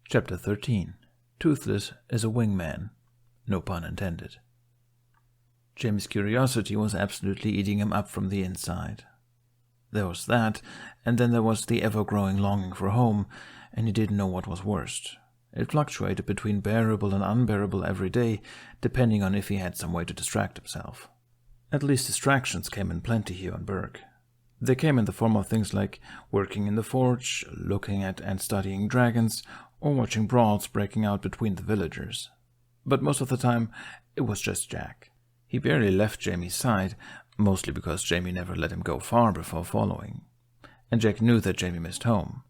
Chapter 13. Toothless is a wingman. No pun intended. Jamie's curiosity was absolutely eating him up from the inside. There was that, and then there was the ever-growing longing for home, and he didn't know what was worst. It fluctuated between bearable and unbearable every day, depending on if he had some way to distract himself. At least distractions came in plenty here on Berg. They came in the form of things like working in the forge, looking at and studying dragons, or watching brawls breaking out between the villagers. But most of the time, it was just Jack. He barely left Jamie's side, mostly because Jamie never let him go far before following. And Jack knew that Jamie missed home.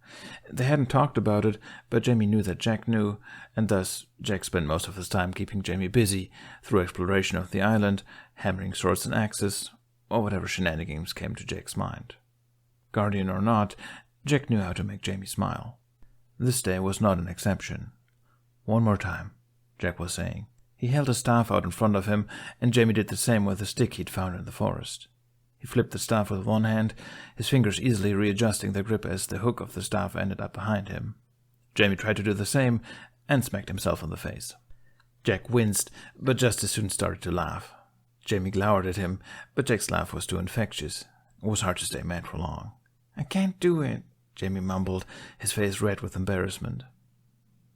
They hadn't talked about it, but Jamie knew that Jack knew, and thus Jack spent most of his time keeping Jamie busy through exploration of the island, hammering swords and axes, or whatever shenanigans came to Jack's mind. Guardian or not, Jack knew how to make Jamie smile. This day was not an exception. "One more time," Jack was saying. He held a staff out in front of him, and Jamie did the same with the stick he'd found in the forest. He flipped the staff with one hand, his fingers easily readjusting their grip as the hook of the staff ended up behind him. Jamie tried to do the same, and smacked himself in the face. Jack winced, but just as soon started to laugh. Jamie glowered at him, but Jack's laugh was too infectious. It was hard to stay mad for long. "I can't do it," Jamie mumbled, his face red with embarrassment.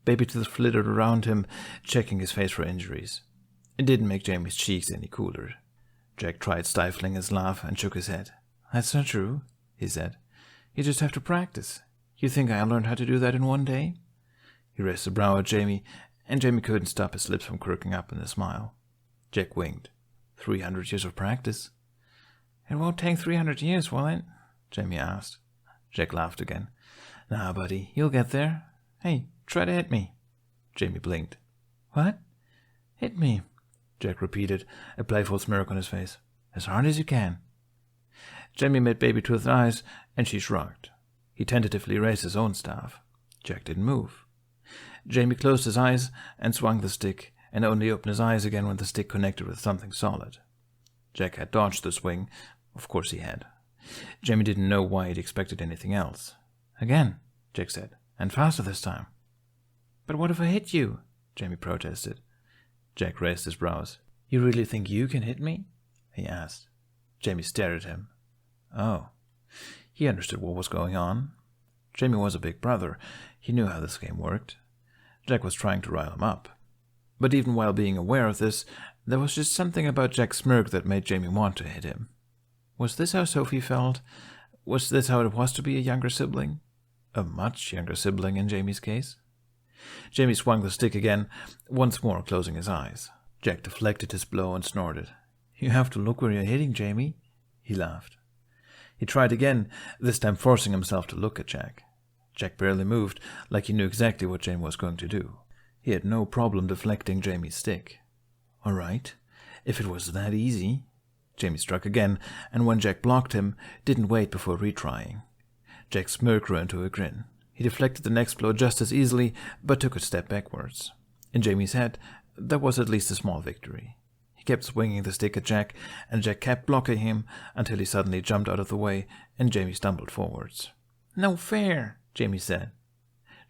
Baby Tooth flittered around him, checking his face for injuries. It didn't make Jamie's cheeks any cooler. Jack tried stifling his laugh and shook his head. "That's not true," he said. "You just have to practice. You think I learned how to do that in one day?" He raised a brow at Jamie, and Jamie couldn't stop his lips from quirking up in a smile. Jack winked. 300 years of practice. "It won't take 300 years, will it?" Jamie asked. Jack laughed again. "Nah, buddy, you'll get there. Hey, try to hit me." Jamie blinked. "What?" "Hit me," Jack repeated, a playful smirk on his face. "As hard as you can." Jamie made Baby Tooth's eyes, and she shrugged. He tentatively raised his own staff. Jack didn't move. Jamie closed his eyes and swung the stick, and only opened his eyes again when the stick connected with something solid. Jack had dodged the swing. Of course he had. Jamie didn't know why he'd expected anything else. "Again," Jack said, "and faster this time." "But what if I hit you?" Jamie protested. Jack raised his brows. "You really think you can hit me?" he asked. Jamie stared at him. Oh. He understood what was going on. Jamie was a big brother. He knew how this game worked. Jack was trying to rile him up. But even while being aware of this, there was just something about Jack's smirk that made Jamie want to hit him. Was this how Sophie felt? Was this how it was to be a younger sibling? A much younger sibling in Jamie's case? Jamie swung the stick again, once more closing his eyes. Jack deflected his blow and snorted. "You have to look where you're hitting, Jamie," he laughed. He tried again, this time forcing himself to look at Jack. Jack barely moved, like he knew exactly what Jamie was going to do. He had no problem deflecting Jamie's stick. All right, if it was that easy. Jamie struck again, and when Jack blocked him, didn't wait before retrying. Jack's smirk grew into a grin. He deflected the next blow just as easily, but took a step backwards. In Jamie's head, that was at least a small victory. He kept swinging the stick at Jack, and Jack kept blocking him until he suddenly jumped out of the way, and Jamie stumbled forwards. "No fair," Jamie said.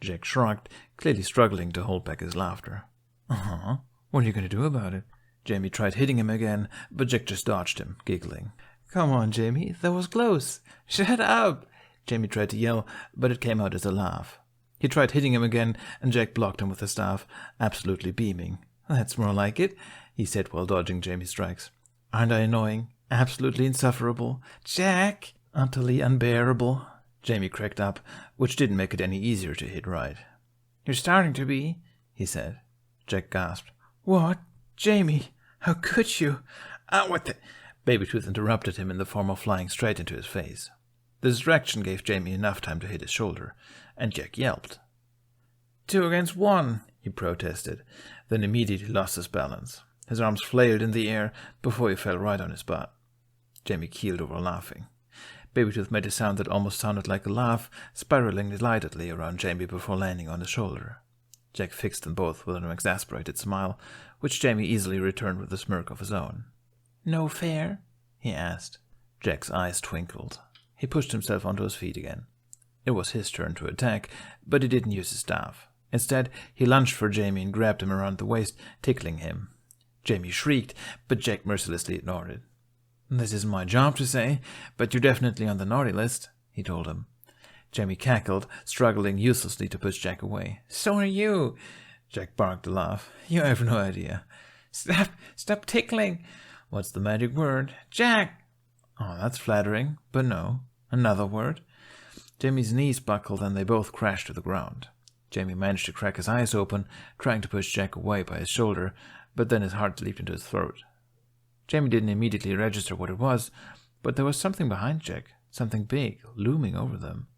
Jack shrugged, clearly struggling to hold back his laughter. "Uh-huh. What are you going to do about it?" Jamie tried hitting him again, but Jack just dodged him, giggling. "Come on, Jamie, that was close. Shut up!" Jamie tried to yell, but it came out as a laugh. He tried hitting him again, and Jack blocked him with the staff, absolutely beaming. "That's more like it," he said while dodging Jamie's strikes. "Aren't I annoying? Absolutely insufferable. Jack! Utterly unbearable." Jamie cracked up, which didn't make it any easier to hit right. "You're starting to be," he said. Jack gasped. "What? Jamie, how could you? What the—" Baby Tooth interrupted him in the form of flying straight into his face. The distraction gave Jamie enough time to hit his shoulder, and Jack yelped. 2 against 1, he protested, then immediately lost his balance. His arms flailed in the air before he fell right on his butt. Jamie keeled over laughing. Baby Tooth made a sound that almost sounded like a laugh, spiraling delightedly around Jamie before landing on his shoulder. Jack fixed them both with an exasperated smile, which Jamie easily returned with a smirk of his own. "No fair?" he asked. Jack's eyes twinkled. He pushed himself onto his feet again. It was his turn to attack, but he didn't use his staff. Instead, he lunged for Jamie and grabbed him around the waist, tickling him. Jamie shrieked, but Jack mercilessly ignored it. "This isn't my job to say, but you're definitely on the naughty list," he told him. Jamie cackled, struggling uselessly to push Jack away. "So are you!" Jack barked a laugh. "You have no idea." Stop tickling!" "What's the magic word?" "Jack!" "Oh, that's flattering, but no. Another word." Jamie's knees buckled and they both crashed to the ground. Jamie managed to crack his eyes open, trying to push Jack away by his shoulder, but then his heart leaped into his throat. Jamie didn't immediately register what it was, but there was something behind Jack, something big, looming over them.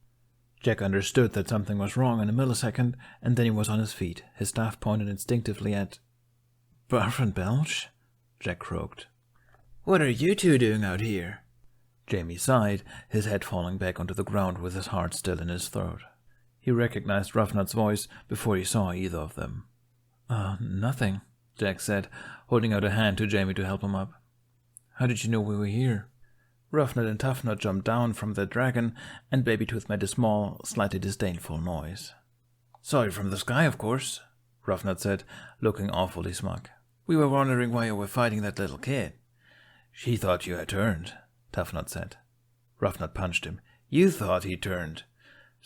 Jack understood that something was wrong in a millisecond, and then he was on his feet, his staff pointed instinctively at... "Barf and belch?" Jack croaked. "What are you two doing out here?" Jamie sighed, his head falling back onto the ground with his heart still in his throat. He recognized Ruffnut's voice before he saw either of them. Nothing," Jack said, holding out a hand to Jamie to help him up. "How did you know we were here?" Ruffnut and Toughnut jumped down from the dragon, and Babytooth made a small, slightly disdainful noise. "Saw you from the sky, of course," Ruffnut said, looking awfully smug. "We were wondering why you were fighting that little kid." "She thought you had turned," Toughnut said. Ruffnut punched him. "You thought he turned."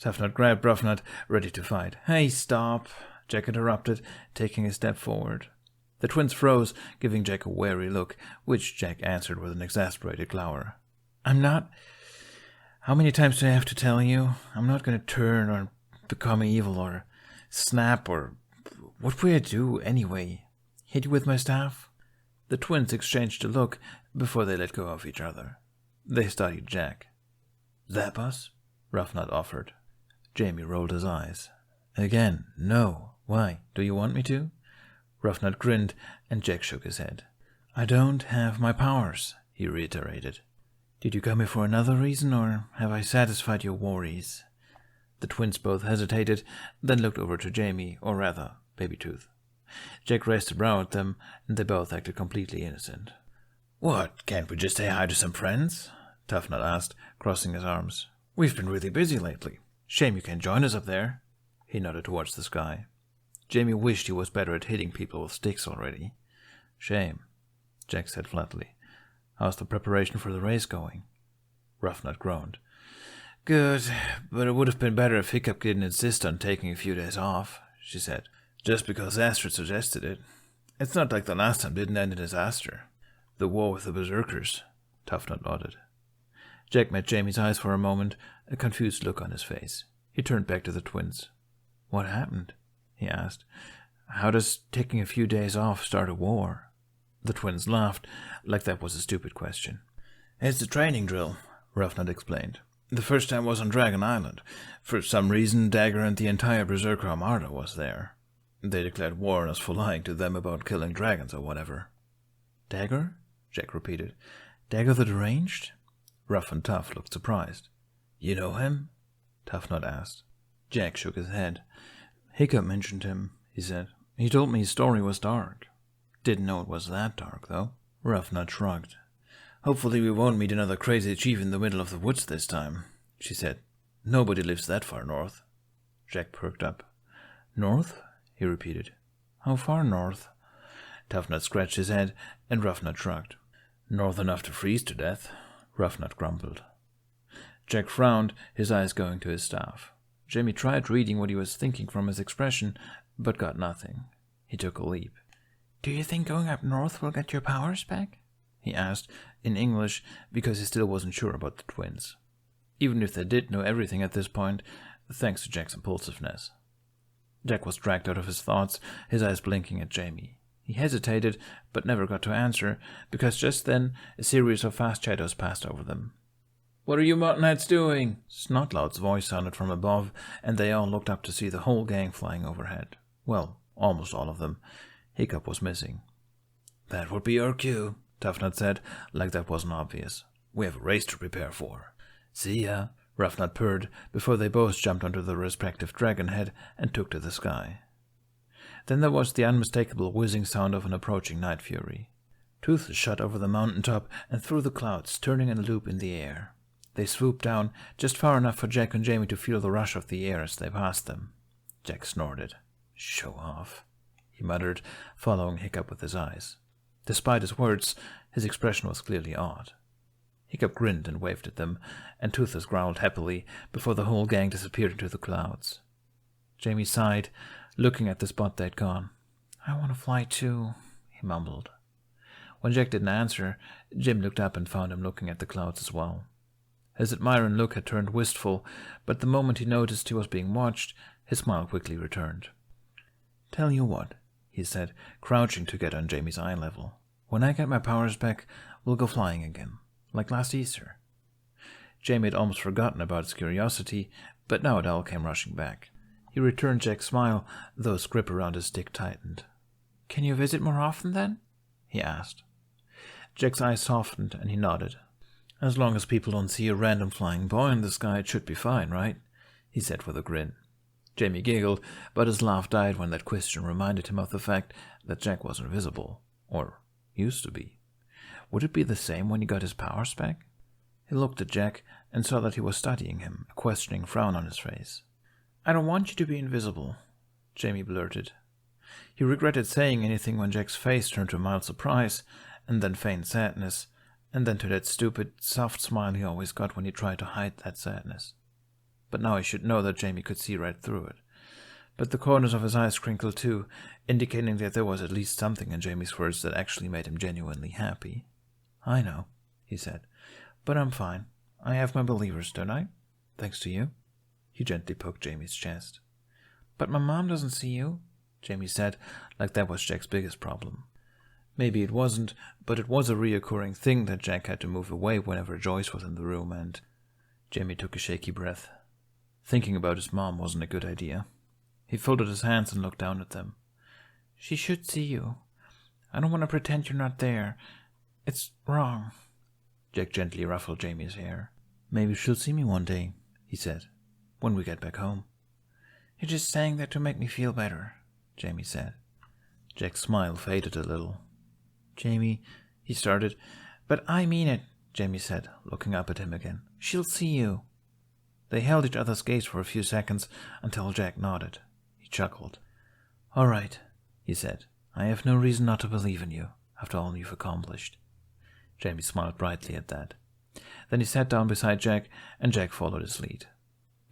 Toughnut grabbed Ruffnut, ready to fight. "Hey, stop," Jack interrupted, taking a step forward. The twins froze, giving Jack a wary look, which Jack answered with an exasperated glower. "I'm not... How many times do I have to tell you? I'm not going to turn or become evil or snap or... What would I do, anyway? Hit you with my staff?" The twins exchanged a look before they let go of each other. They studied Jack. "Zap us?" Ruffnut offered. Jamie rolled his eyes. "Again, no. Why? Do you want me to?" Ruffnut grinned, and Jack shook his head. "I don't have my powers," he reiterated. "Did you come here for another reason, or have I satisfied your worries?" The twins both hesitated, then looked over to Jamie, or rather, Babytooth. Jack raised a brow at them, and they both acted completely innocent. "What, can't we just say hi to some friends?" Toughnut asked, crossing his arms. "We've been really busy lately. Shame you can't join us up there." He nodded towards the sky. Jamie wished he was better at hitting people with sticks already. "Shame," Jack said flatly. "How's the preparation for the race going?" Ruffnut groaned. "Good, but it would have been better if Hiccup didn't insist on taking a few days off," she said, "just because Astrid suggested it. It's not like the last time didn't end in disaster. The war with the Berserkers," Toughnut nodded. Jack met Jamie's eyes for a moment, a confused look on his face. He turned back to the twins. "What happened?" he asked. "How does taking a few days off start a war?" The twins laughed, like that was a stupid question. "It's a training drill," Ruffnut explained. "The first time was on Dragon Island. For some reason, Dagger and the entire Berserker Armada was there. They declared war on us for lying to them about killing dragons or whatever." "Dagger?" Jack repeated. "Dagger the Deranged?" Ruff and Tough looked surprised. "You know him?" Toughnut asked. Jack shook his head. "Hiccup mentioned him," he said. "He told me his story was dark. Didn't know it was that dark, though." Ruffnut shrugged. "Hopefully we won't meet another crazy chief in the middle of the woods this time," she said. "Nobody lives that far north." Jack perked up. "North?" he repeated. "How far north?" Toughnut scratched his head, and Ruffnut shrugged. "North enough to freeze to death," Ruffnut grumbled. Jack frowned, his eyes going to his staff. Jamie tried reading what he was thinking from his expression, but got nothing. He took a leap. "Do you think going up north will get your powers back?" he asked, in English, because he still wasn't sure about the twins. Even if they did know everything at this point, thanks to Jack's impulsiveness. Jack was dragged out of his thoughts, his eyes blinking at Jamie. He hesitated, but never got to answer, because just then a series of fast shadows passed over them. "What are you muttonheads doing?" Snotlout's voice sounded from above, and they all looked up to see the whole gang flying overhead. Well, almost all of them. Hiccup was missing. "That would be our cue," Toughnut said, like that wasn't obvious. "We have a race to prepare for." "See ya," Ruffnut purred, before they both jumped onto the respective dragon head and took to the sky. Then there was the unmistakable whizzing sound of an approaching night fury. Toothless shot over the mountain top and through the clouds, turning in a loop in the air. They swooped down, just far enough for Jack and Jamie to feel the rush of the air as they passed them. Jack snorted. Show off, he muttered, following Hiccup with his eyes. Despite his words, his expression was clearly odd. Hiccup grinned and waved at them, and Toothless growled happily before the whole gang disappeared into the clouds. Jamie sighed, looking at the spot they'd gone. I want to fly too, he mumbled. When Jack didn't answer, Jim looked up and found him looking at the clouds as well. His admiring look had turned wistful, but the moment he noticed he was being watched, his smile quickly returned. Tell you what, he said, crouching to get on Jamie's eye level. When I get my powers back, we'll go flying again, like last Easter. Jamie had almost forgotten about his curiosity, but now it all came rushing back. He returned Jack's smile, though his grip around his stick tightened. Can you visit more often, then? He asked. Jack's eyes softened, and he nodded. As long as people don't see a random flying boy in the sky, it should be fine, right? He said with a grin. Jamie giggled, but his laugh died when that question reminded him of the fact that Jack was invisible, or used to be. Would it be the same when he got his powers back? He looked at Jack and saw that he was studying him, a questioning frown on his face. I don't want you to be invisible, Jamie blurted. He regretted saying anything when Jack's face turned to mild surprise, and then faint sadness, and then to that stupid, soft smile he always got when he tried to hide that sadness. But now he should know that Jamie could see right through it. But the corners of his eyes crinkled too, indicating that there was at least something in Jamie's words that actually made him genuinely happy. I know, he said, but I'm fine. I have my believers, don't I? Thanks to you. He gently poked Jamie's chest. But my mom doesn't see you, Jamie said, like that was Jack's biggest problem. Maybe it wasn't, but it was a reoccurring thing that Jack had to move away whenever Joyce was in the room, and Jamie took a shaky breath. Thinking about his mom wasn't a good idea. He folded his hands and looked down at them. She should see you. I don't want to pretend you're not there. It's wrong. Jack gently ruffled Jamie's hair. Maybe she'll see me one day, he said, when we get back home. You're just saying that to make me feel better, Jamie said. Jack's smile faded a little. Jamie, he started. But I mean it, Jamie said, looking up at him again. She'll see you. They held each other's gaze for a few seconds until Jack nodded. He chuckled. All right, he said. I have no reason not to believe in you, after all you've accomplished. Jamie smiled brightly at that. Then he sat down beside Jack, and Jack followed his lead.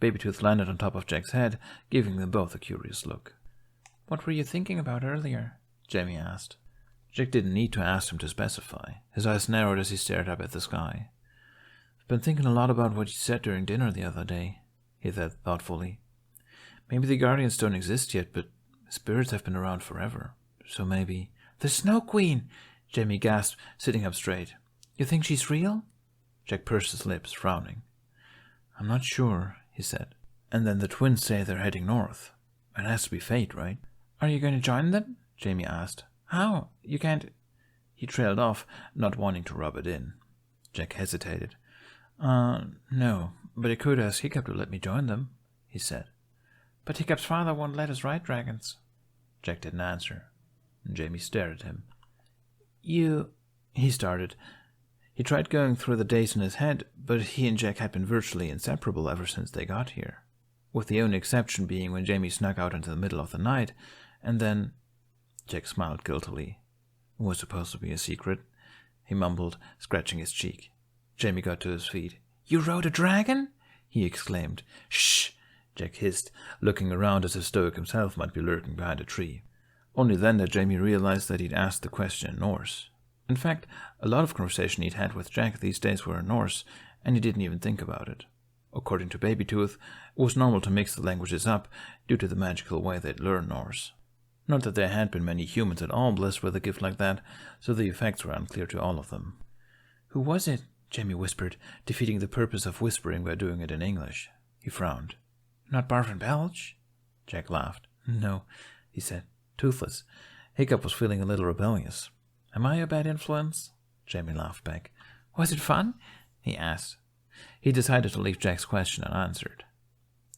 Babytooth landed on top of Jack's head, giving them both a curious look. What were you thinking about earlier? Jamie asked. Jack didn't need to ask him to specify. His eyes narrowed as he stared up at the sky. I've been thinking a lot about what you said during dinner the other day, he said thoughtfully. Maybe the Guardians don't exist yet, but spirits have been around forever. So maybe... The Snow Queen! Jamie gasped, sitting up straight. You think she's real? Jack pursed his lips, frowning. I'm not sure, he said. And then the twins say they're heading north. It has to be fate, right? Are you going to join them? Jamie asked. How? You can't... He trailed off, not wanting to rub it in. Jack hesitated. No, but I could ask Hiccup to let me join them, he said. But Hiccup's father won't let us ride dragons. Jack didn't answer, and Jamie stared at him. He started. He tried going through the days in his head, but he and Jack had been virtually inseparable ever since they got here, with the only exception being when Jamie snuck out into the middle of the night, and then... Jack smiled guiltily. It was supposed to be a secret, he mumbled, scratching his cheek. Jamie got to his feet. You rode a dragon? He exclaimed. Shh! Jack hissed, looking around as if Stoic himself might be lurking behind a tree. Only then did Jamie realize that he'd asked the question in Norse. In fact, a lot of conversation he'd had with Jack these days were in Norse, and he didn't even think about it. According to Babytooth, it was normal to mix the languages up due to the magical way they'd learn Norse. Not that there had been many humans at all blessed with a gift like that, so the effects were unclear to all of them. Who was it? Jamie whispered, defeating the purpose of whispering by doing it in English. He frowned. Not Barf and Belch? Jack laughed. No, he said. Toothless. Hiccup was feeling a little rebellious. Am I a bad influence? Jamie laughed back. Was it fun? He asked. He decided to leave Jack's question unanswered.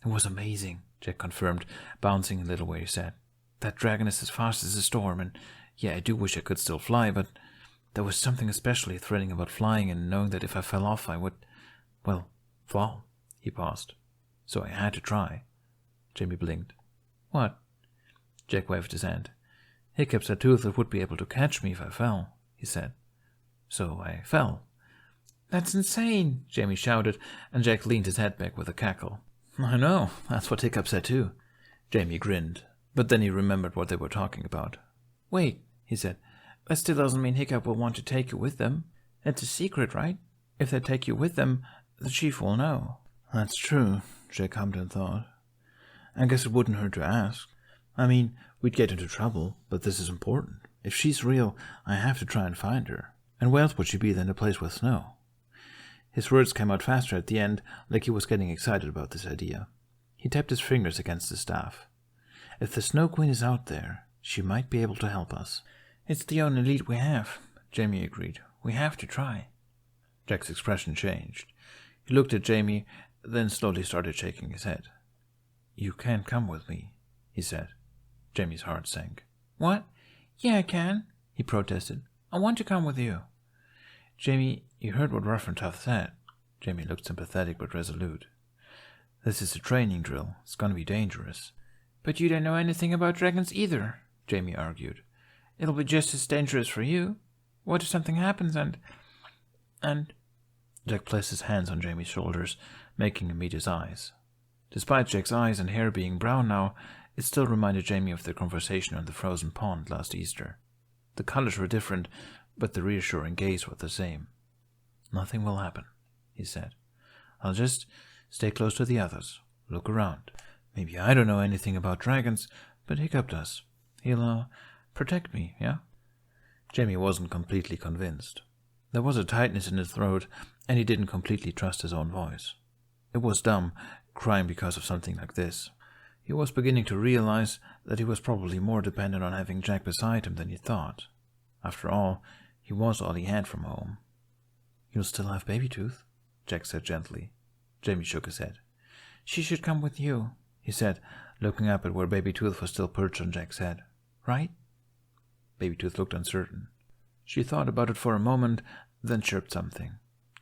It was amazing, Jack confirmed, bouncing a little where he sat. That dragon is as fast as a storm, and yeah, I do wish I could still fly, but there was something especially thrilling about flying and knowing that if I fell off I would, well, fall. He paused. So I had to try. Jamie blinked. What? Jack waved his hand. Hiccup said Toothless would be able to catch me if I fell, he said. So I fell. That's insane, Jamie shouted, and Jack leaned his head back with a cackle. I know, that's what Hiccup said too. Jamie grinned, but then he remembered what they were talking about. Wait, he said, that still doesn't mean Hiccup will want to take you with them. It's a secret, right? If they take you with them, the chief will know. That's true, Jack hummed and thought. I guess it wouldn't hurt to ask. I mean, we'd get into trouble, but this is important. If she's real, I have to try and find her. And where else would she be than a place with snow? His words came out faster at the end, like he was getting excited about this idea. He tapped his fingers against the staff. If the Snow Queen is out there, she might be able to help us. It's the only lead we have, Jamie agreed. We have to try. Jack's expression changed. He looked at Jamie, then slowly started shaking his head. You can't come with me, he said. Jamie's heart sank. What? Yeah, I can, he protested. I want to come with you. Jamie, you heard what Rough and Tough said. Jamie looked sympathetic but resolute. This is a training drill. It's going to be dangerous. But you don't know anything about dragons either, Jamie argued. It'll be just as dangerous for you. What if something happens and... Jack placed his hands on Jamie's shoulders, making him meet his eyes. Despite Jack's eyes and hair being brown now, it still reminded Jamie of their conversation on the frozen pond last Easter. The colors were different, but the reassuring gaze was the same. Nothing will happen, he said. I'll just stay close to the others. Look around. Maybe I don't know anything about dragons, but Hiccup does. He'll, protect me, yeah? Jamie wasn't completely convinced. There was a tightness in his throat, and he didn't completely trust his own voice. It was dumb, crying because of something like this. He was beginning to realize that he was probably more dependent on having Jack beside him than he thought. After all, he was all he had from home. You'll still have Baby Tooth, Jack said gently. Jamie shook his head. She should come with you, he said, looking up at where Baby Tooth was still perched on Jack's head. Right? Baby Tooth looked uncertain. She thought about it for a moment, then chirped something.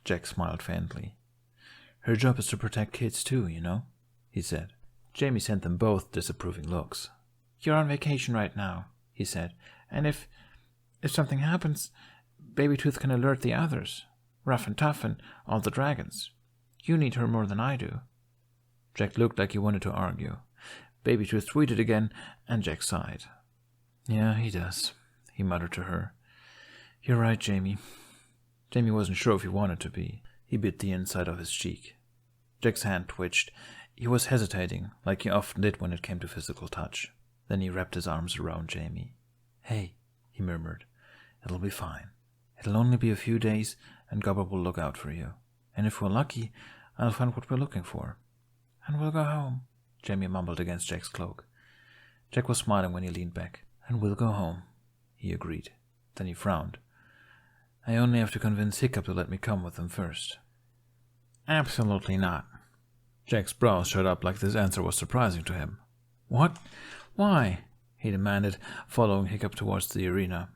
Jack smiled faintly. Her job is to protect kids too, you know, he said. Jamie sent them both disapproving looks. You're on vacation right now, he said, and if something happens, Baby Tooth can alert the others, Rough and Tough and all the dragons. You need her more than I do. Jack looked like he wanted to argue. Baby Tooth tweeted again, and Jack sighed. Yeah, he does, he muttered to her. You're right, Jamie. Jamie wasn't sure if he wanted to be. He bit the inside of his cheek. Jack's hand twitched. He was hesitating, like he often did when it came to physical touch. Then he wrapped his arms around Jamie. Hey, he murmured. It'll be fine. It'll only be a few days, and Gobber will look out for you. And if we're lucky, I'll find what we're looking for. And we'll go home, Jamie mumbled against Jack's cloak. Jack was smiling when he leaned back. And we'll go home, he agreed. Then he frowned. I only have to convince Hiccup to let me come with them first. Absolutely not. Jack's brows shot up like this answer was surprising to him. What? Why? He demanded, following Hiccup towards the arena.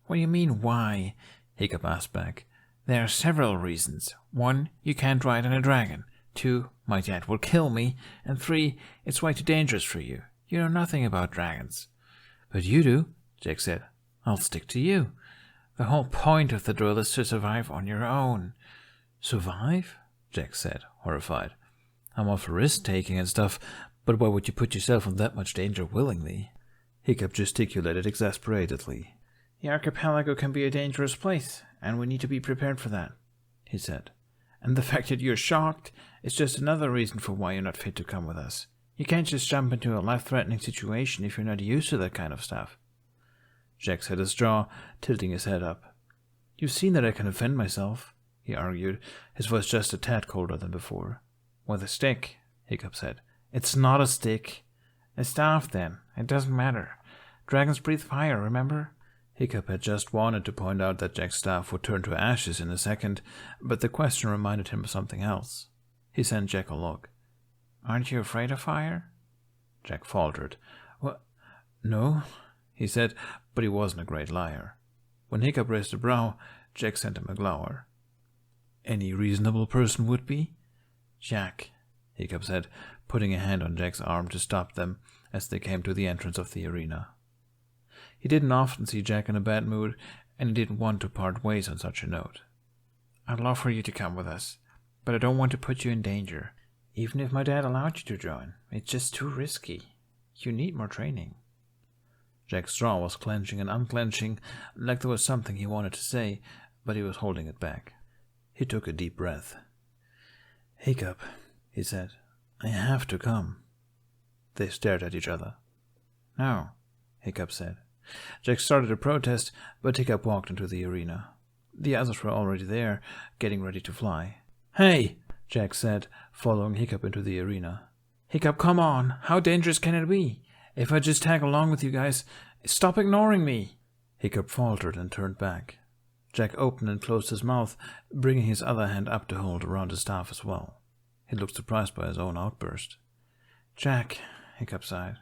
What do you mean, why? Hiccup asked back. There are several reasons. 1, you can't ride on a dragon. 2, my dad will kill me. And 3, it's way too dangerous for you. You know nothing about dragons. But you do, Jack said. I'll stick to you. The whole point of the drill is to survive on your own. Survive? Jack said, horrified. I'm all for risk-taking and stuff, but why would you put yourself in that much danger willingly? Hiccup gesticulated exasperatedly. The archipelago can be a dangerous place, and we need to be prepared for that, he said. And the fact that you're shocked is just another reason for why you're not fit to come with us. You can't just jump into a life-threatening situation if you're not used to that kind of stuff. Jack set his jaw, tilting his head up. You've seen that I can defend myself, he argued, his voice just a tad colder than before. With a stick, Hiccup said. It's not a stick. A staff, then. It doesn't matter. Dragons breathe fire, remember? Hiccup had just wanted to point out that Jack's staff would turn to ashes in a second, but the question reminded him of something else. He sent Jack a look. Aren't you afraid of fire? Jack faltered. What? No, he said, but he wasn't a great liar. When Hiccup raised a brow, Jack sent him a glower. Any reasonable person would be? Jack, Hiccup said, putting a hand on Jack's arm to stop them, as they came to the entrance of the arena. He didn't often see Jack in a bad mood, and he didn't want to part ways on such a note. I'd love for you to come with us, but I don't want to put you in danger. Even if my dad allowed you to join, it's just too risky. You need more training. Jack's jaw was clenching and unclenching, like there was something he wanted to say, but he was holding it back. He took a deep breath. "Hiccup," he said, "I have to come." They stared at each other. "No," Hiccup said. Jack started to protest, but Hiccup walked into the arena. The others were already there, getting ready to fly. "Hey," Jack said, following Hiccup into the arena. "Hiccup, come on. How dangerous can it be? If I just tag along with you guys, stop ignoring me." Hiccup faltered and turned back. Jack opened and closed his mouth, bringing his other hand up to hold around his staff as well. He looked surprised by his own outburst. "Jack," Hiccup sighed,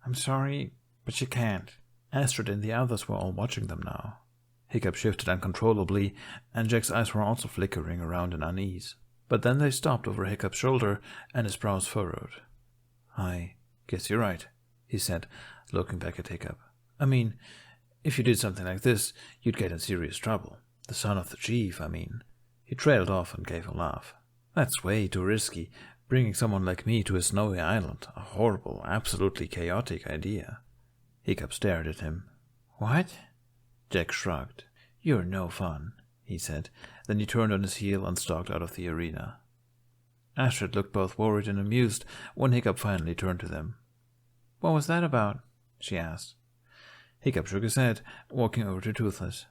"I'm sorry, but you can't." Astrid and the others were all watching them now. Hiccup shifted uncontrollably, and Jack's eyes were also flickering around in unease. But then they stopped over Hiccup's shoulder, and his brows furrowed. "I guess you're right," he said, looking back at Hiccup. "I mean, if you did something like this, you'd get in serious trouble. The son of the chief, I mean." He trailed off and gave a laugh. "That's way too risky, bringing someone like me to a snowy island. A horrible, absolutely chaotic idea." Hiccup stared at him. "What?" Jack shrugged. "You're no fun," he said. Then he turned on his heel and stalked out of the arena. Astrid looked both worried and amused when Hiccup finally turned to them. "What was that about?" she asked. Hiccup shook his head, walking over to Toothless.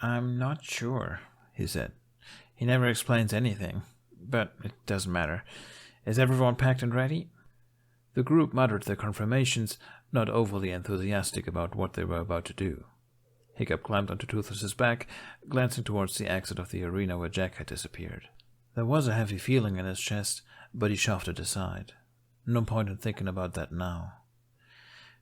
"I'm not sure," he said. "He never explains anything, but it doesn't matter. Is everyone packed and ready?" The group muttered their confirmations, not overly enthusiastic about what they were about to do. Hiccup climbed onto Toothless's back, glancing towards the exit of the arena where Jack had disappeared. There was a heavy feeling in his chest, but he shoved it aside. No point in thinking about that now.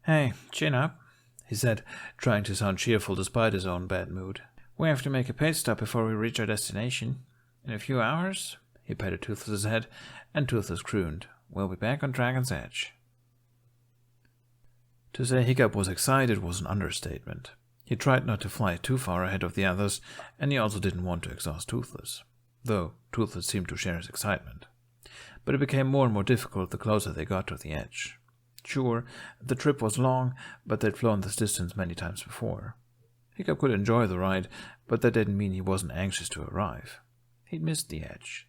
"Hey, chin up," he said, trying to sound cheerful despite his own bad mood. "We have to make a pit stop before we reach our destination. In a few hours," he patted Toothless's head, and Toothless crooned, "we'll be back on Dragon's Edge." To say Hiccup was excited was an understatement. He tried not to fly too far ahead of the others, and he also didn't want to exhaust Toothless, though Toothless seemed to share his excitement. But it became more and more difficult the closer they got to the edge. Sure, the trip was long, but they'd flown this distance many times before. Hiccup could enjoy the ride, but that didn't mean he wasn't anxious to arrive. He'd missed the edge.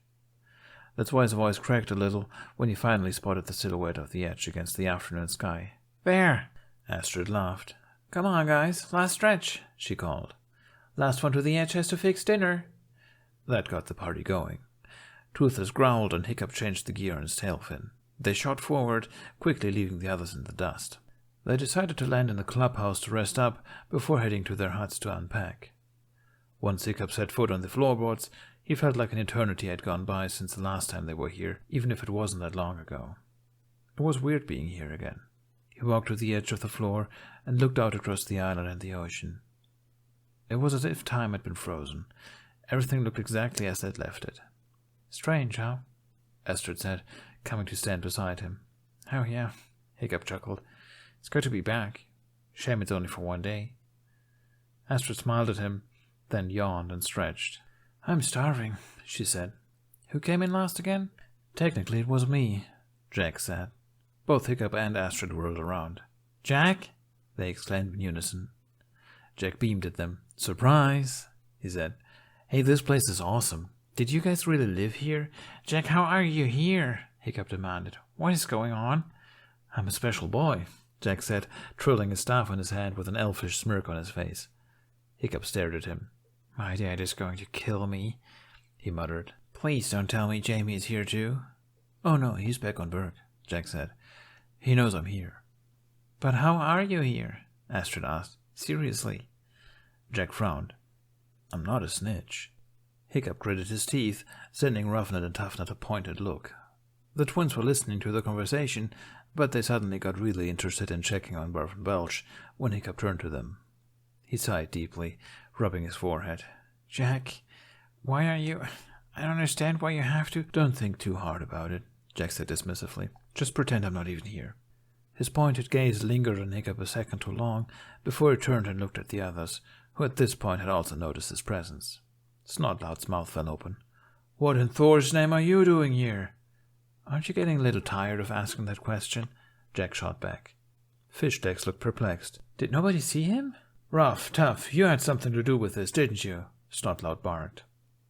That's why his voice cracked a little when he finally spotted the silhouette of the edge against the afternoon sky. "There!" Astrid laughed. "Come on, guys, last stretch," she called. "Last one to the edge has to fix dinner." That got the party going. Toothless growled and Hiccup changed the gear on his tail fin. They shot forward, quickly leaving the others in the dust. They decided to land in the clubhouse to rest up before heading to their huts to unpack. Once Hiccup set foot on the floorboards, he felt like an eternity had gone by since the last time they were here, even if it wasn't that long ago. It was weird being here again. He walked to the edge of the floor and looked out across the island and the ocean. It was as if time had been frozen. Everything looked exactly as they'd left it. "Strange, huh?" Astrid said, coming to stand beside him. "Oh, yeah," Hiccup chuckled. "It's good to be back. Shame it's only for one day." Astrid smiled at him, then yawned and stretched. "I'm starving," she said. "Who came in last again?" "Technically it was me," Jack said. Both Hiccup and Astrid whirled around. "Jack?" they exclaimed in unison. Jack beamed at them. "Surprise!" he said. "Hey, this place is awesome. Did you guys really live here? Jack, how are you here?" Hiccup demanded. "What is going on?" "I'm a special boy," Jack said, twirling his staff in his hand with an elfish smirk on his face. Hiccup stared at him. "My dad is going to kill me," he muttered. "Please don't tell me Jamie is here too." "Oh no, he's back on Berg," Jack said. "He knows I'm here." "But how are you here?" Astrid asked. "Seriously." Jack frowned. "I'm not a snitch." Hiccup gritted his teeth, sending Roughnet and Toughnut a pointed look. The twins were listening to the conversation, but they suddenly got really interested in checking on Barf and Belch when Hiccup turned to them. He sighed deeply, rubbing his forehead. "Jack, why are you... I don't understand why you have to..." "Don't think too hard about it," Jack said dismissively. "Just pretend I'm not even here." His pointed gaze lingered on Hiccup a second too long before he turned and looked at the others, who at this point had also noticed his presence. Snotlout's mouth fell open. "What in Thor's name are you doing here?" "Aren't you getting a little tired of asking that question?" Jack shot back. Fishdex looked perplexed. "Did nobody see him?" "Rough, tough, you had something to do with this, didn't you?" Snotlout barked.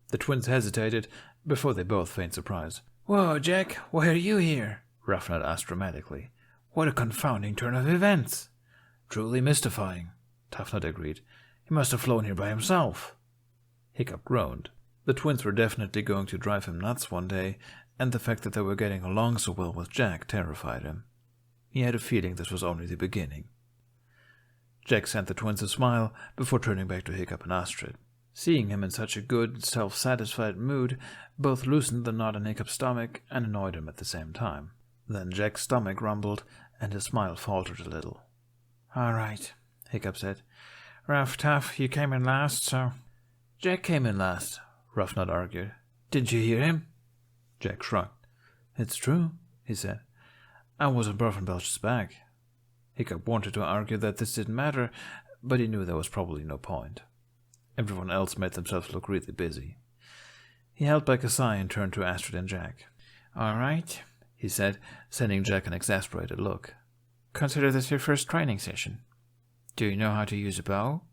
The twins hesitated before they both feigned surprise. "Whoa, Jack, why are you here?" Roughnut asked dramatically. "What a confounding turn of events!" "Truly mystifying," Toughnut agreed. "He must have flown here by himself." Hiccup groaned. The twins were definitely going to drive him nuts one day, and the fact that they were getting along so well with Jack terrified him. He had a feeling this was only the beginning. Jack sent the twins a smile before turning back to Hiccup and Astrid. Seeing him in such a good, self-satisfied mood both loosened the knot in Hiccup's stomach and annoyed him at the same time. Then Jack's stomach rumbled, and his smile faltered a little. "All right," Hiccup said. "Rough, tough, you came in last, so—" "Jack came in last," Roughnut argued. "Didn't you hear him?" Jack shrugged. "It's true," he said. "I was on Belch's back." Hiccup wanted to argue that this didn't matter, but he knew there was probably no point. Everyone else made themselves look really busy. He held back a sigh and turned to Astrid and Jack. "All right," he said, sending Jack an exasperated look. "Consider this your first training session. Do you know how to use a bow?"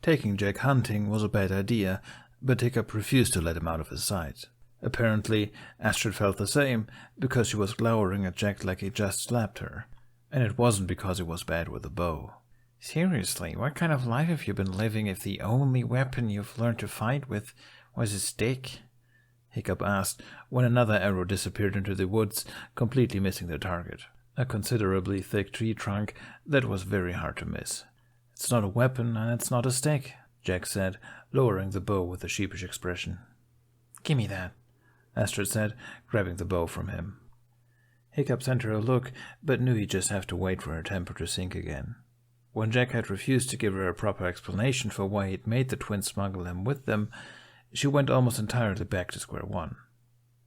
Taking Jack hunting was a bad idea, but Hiccup refused to let him out of his sight. Apparently, Astrid felt the same, because she was glowering at Jack like he just slapped her, and it wasn't because he was bad with a bow. "Seriously, what kind of life have you been living if the only weapon you've learned to fight with was a stick?" Hiccup asked, when another arrow disappeared into the woods, completely missing the target. A considerably thick tree trunk that was very hard to miss. "It's not a weapon, and it's not a stick," Jack said, lowering the bow with a sheepish expression. "Give me that," Astrid said, grabbing the bow from him. Hiccup sent her a look, but knew he'd just have to wait for her temper to sink again. When Jack had refused to give her a proper explanation for why he'd made the twins smuggle him with them, she went almost entirely back to square one.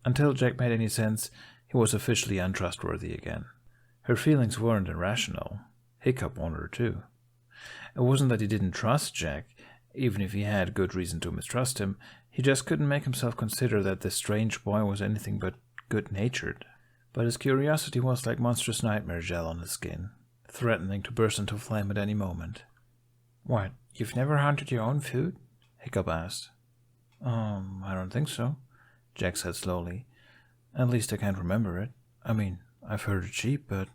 Until Jack made any sense, he was officially untrustworthy again. Her feelings weren't irrational. Hiccup wanted her too. It wasn't that he didn't trust Jack. Even if he had good reason to mistrust him, he just couldn't make himself consider that this strange boy was anything but good-natured. But his curiosity was like monstrous nightmare gel on his skin, threatening to burst into flame at any moment. "What, you've never hunted your own food?" Hiccup asked. I don't think so," Jack said slowly. "At least I can't remember it. I mean, I've herded sheep, but—"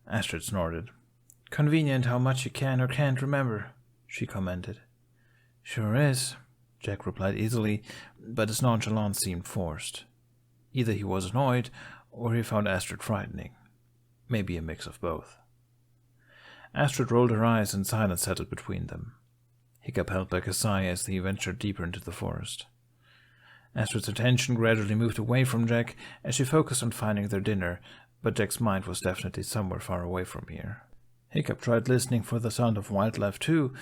Astrid snorted. "Convenient how much you can or can't remember," she commented. "Sure is," Jack replied easily, but his nonchalance seemed forced. Either he was annoyed, or he found Astrid frightening. Maybe a mix of both. Astrid rolled her eyes and silence settled between them. Hiccup held back a sigh as they ventured deeper into the forest. Astrid's attention gradually moved away from Jack as she focused on finding their dinner, but Jack's mind was definitely somewhere far away from here. Hiccup tried listening for the sound of wildlife too,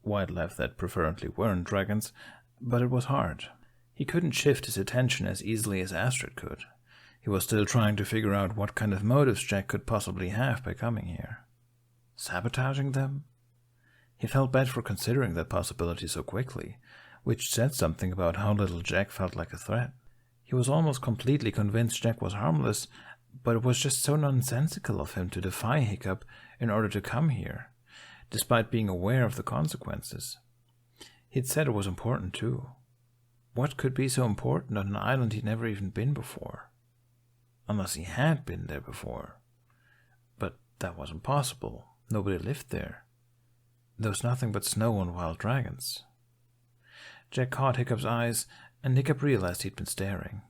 wildlife that preferably weren't dragons, but it was hard. He couldn't shift his attention as easily as Astrid could. He was still trying to figure out what kind of motives Jack could possibly have by coming here. Sabotaging them? He felt bad for considering that possibility so quickly, which said something about how little Jack felt like a threat. He was almost completely convinced Jack was harmless, but it was just so nonsensical of him to defy Hiccup in order to come here, despite being aware of the consequences. He'd said it was important too. What could be so important on an island he'd never even been before? Unless he had been there before. But that wasn't possible. Nobody lived there. There was nothing but snow and wild dragons. Jack caught Hiccup's eyes, and Hiccup realized he'd been staring.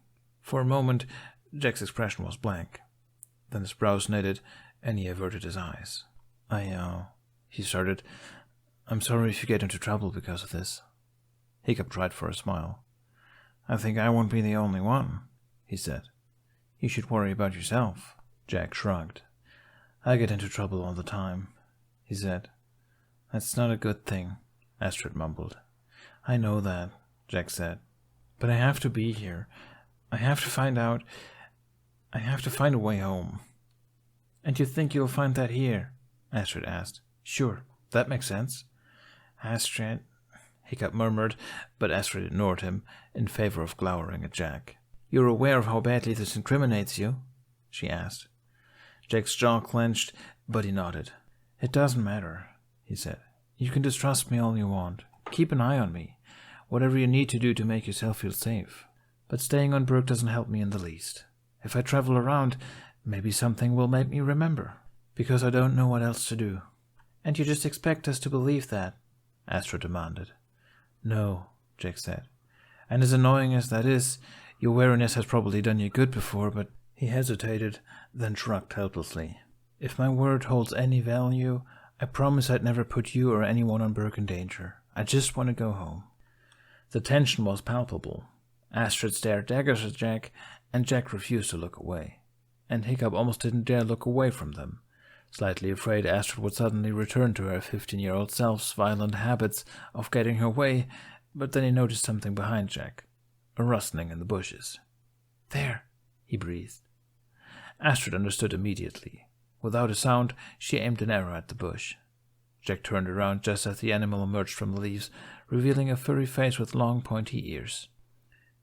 For a moment, Jack's expression was blank. Then his brows knitted, and he averted his eyes. He started. "I'm sorry if you get into trouble because of this." Hiccup tried for a smile. "I think I won't be the only one," he said. "You should worry about yourself." Jack shrugged. "I get into trouble all the time," he said. "That's not a good thing," Astrid mumbled. "I know that," Jack said. "But I have to be here. I have to find a way home." And you think you'll find that here? Astrid asked. Sure, that makes sense. Astrid, Hiccup murmured, but Astrid ignored him in favor of glowering at Jack. You're aware of how badly this incriminates you? She asked. Jack's jaw clenched, but he nodded. It doesn't matter, he said. You can distrust me all you want. Keep an eye on me. Whatever you need to do to make yourself feel safe. But staying on Brook doesn't help me in the least. If I travel around, maybe something will make me remember, because I don't know what else to do. And you just expect us to believe that? Astrid demanded. No, Jack said. And as annoying as that is, your wariness has probably done you good before, but he hesitated, then shrugged helplessly. If my word holds any value, I promise I'd never put you or anyone on Brook in danger. I just want to go home. The tension was palpable. Astrid stared daggers at Jack, and Jack refused to look away. And Hiccup almost didn't dare look away from them, slightly afraid Astrid would suddenly return to her 15-year-old self's violent habits of getting her way, but then he noticed something behind Jack, a rustling in the bushes. There, he breathed. Astrid understood immediately. Without a sound, she aimed an arrow at the bush. Jack turned around just as the animal emerged from the leaves, revealing a furry face with long, pointy ears.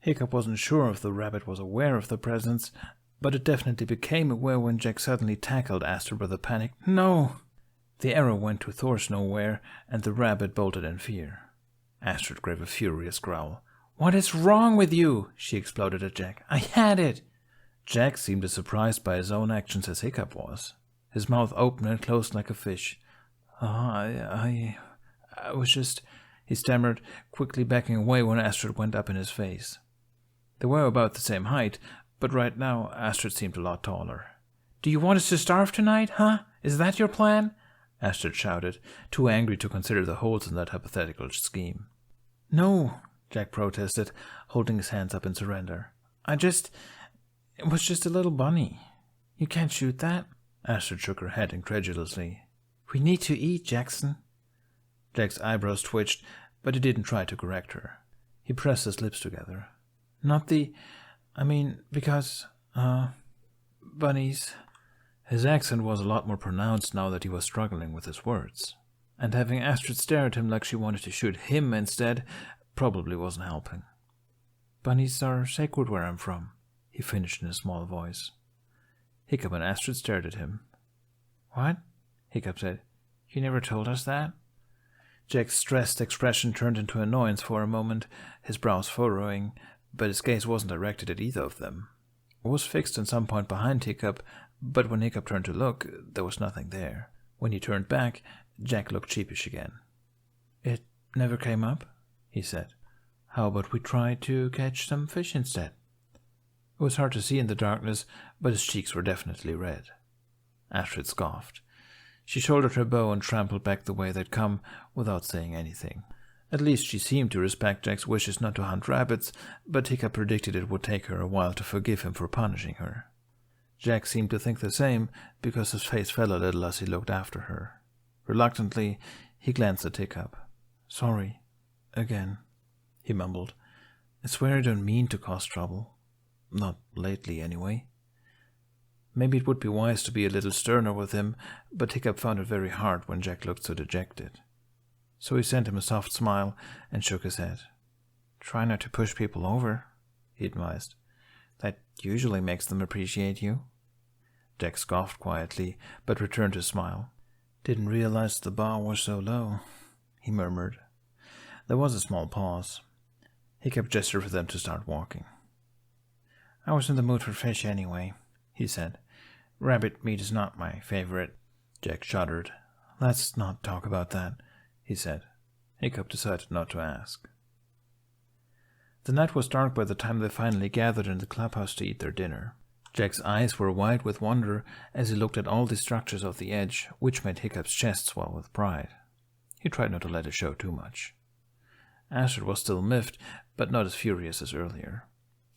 Hiccup wasn't sure if the rabbit was aware of the presence, but it definitely became aware when Jack suddenly tackled Astrid with a panicked, "No!" The arrow went to Thor's nowhere, and the rabbit bolted in fear. Astrid gave a furious growl. "What is wrong with you?" she exploded at Jack. "I had it!" Jack seemed as surprised by his own actions as Hiccup was. His mouth opened and closed like a fish. I was just," he stammered, quickly backing away when Astrid went up in his face. They were about the same height, but right now Astrid seemed a lot taller. "Do you want us to starve tonight, huh? Is that your plan?" Astrid shouted, too angry to consider the holes in that hypothetical scheme. "No," Jack protested, holding his hands up in surrender. It was just a little bunny." "You can't shoot that." Astrid shook her head incredulously. "We need to eat, Jackson." Jack's eyebrows twitched, but he didn't try to correct her. He pressed his lips together. Because, bunnies." His accent was a lot more pronounced now that he was struggling with his words, and having Astrid stare at him like she wanted to shoot him instead probably wasn't helping. "Bunnies are sacred where I'm from," he finished in a small voice. Hiccup and Astrid stared at him. "What?" Hiccup said. "You never told us that?" Jack's stressed expression turned into annoyance for a moment, his brows furrowing, but his gaze wasn't directed at either of them. It was fixed on some point behind Hiccup, but when Hiccup turned to look, there was nothing there. When he turned back, Jack looked sheepish again. "It never came up," he said. "How about we try to catch some fish instead?" It was hard to see in the darkness, but his cheeks were definitely red. Astrid scoffed. She shouldered her bow and trampled back the way they'd come without saying anything. At least she seemed to respect Jack's wishes not to hunt rabbits, but Hiccup predicted it would take her a while to forgive him for punishing her. Jack seemed to think the same, because his face fell a little as he looked after her. Reluctantly, he glanced at Hiccup. "Sorry. Again," he mumbled. "I swear I don't mean to cause trouble. Not lately, anyway." Maybe it would be wise to be a little sterner with him, but Hiccup found it very hard when Jack looked so dejected. So he sent him a soft smile and shook his head. "Try not to push people over," he advised. "That usually makes them appreciate you." Jack scoffed quietly, but returned his smile. "Didn't realize the bar was so low," he murmured. There was a small pause. Hiccup gestured for them to start walking. "I was in the mood for fish anyway," he said. "Rabbit meat is not my favorite." Jack shuddered. "Let's not talk about that," he said. Hiccup decided not to ask. The night was dark by the time they finally gathered in the clubhouse to eat their dinner. Jack's eyes were wide with wonder as he looked at all the structures of the edge, which made Hiccup's chest swell with pride. He tried not to let it show too much. Astrid was still miffed, but not as furious as earlier.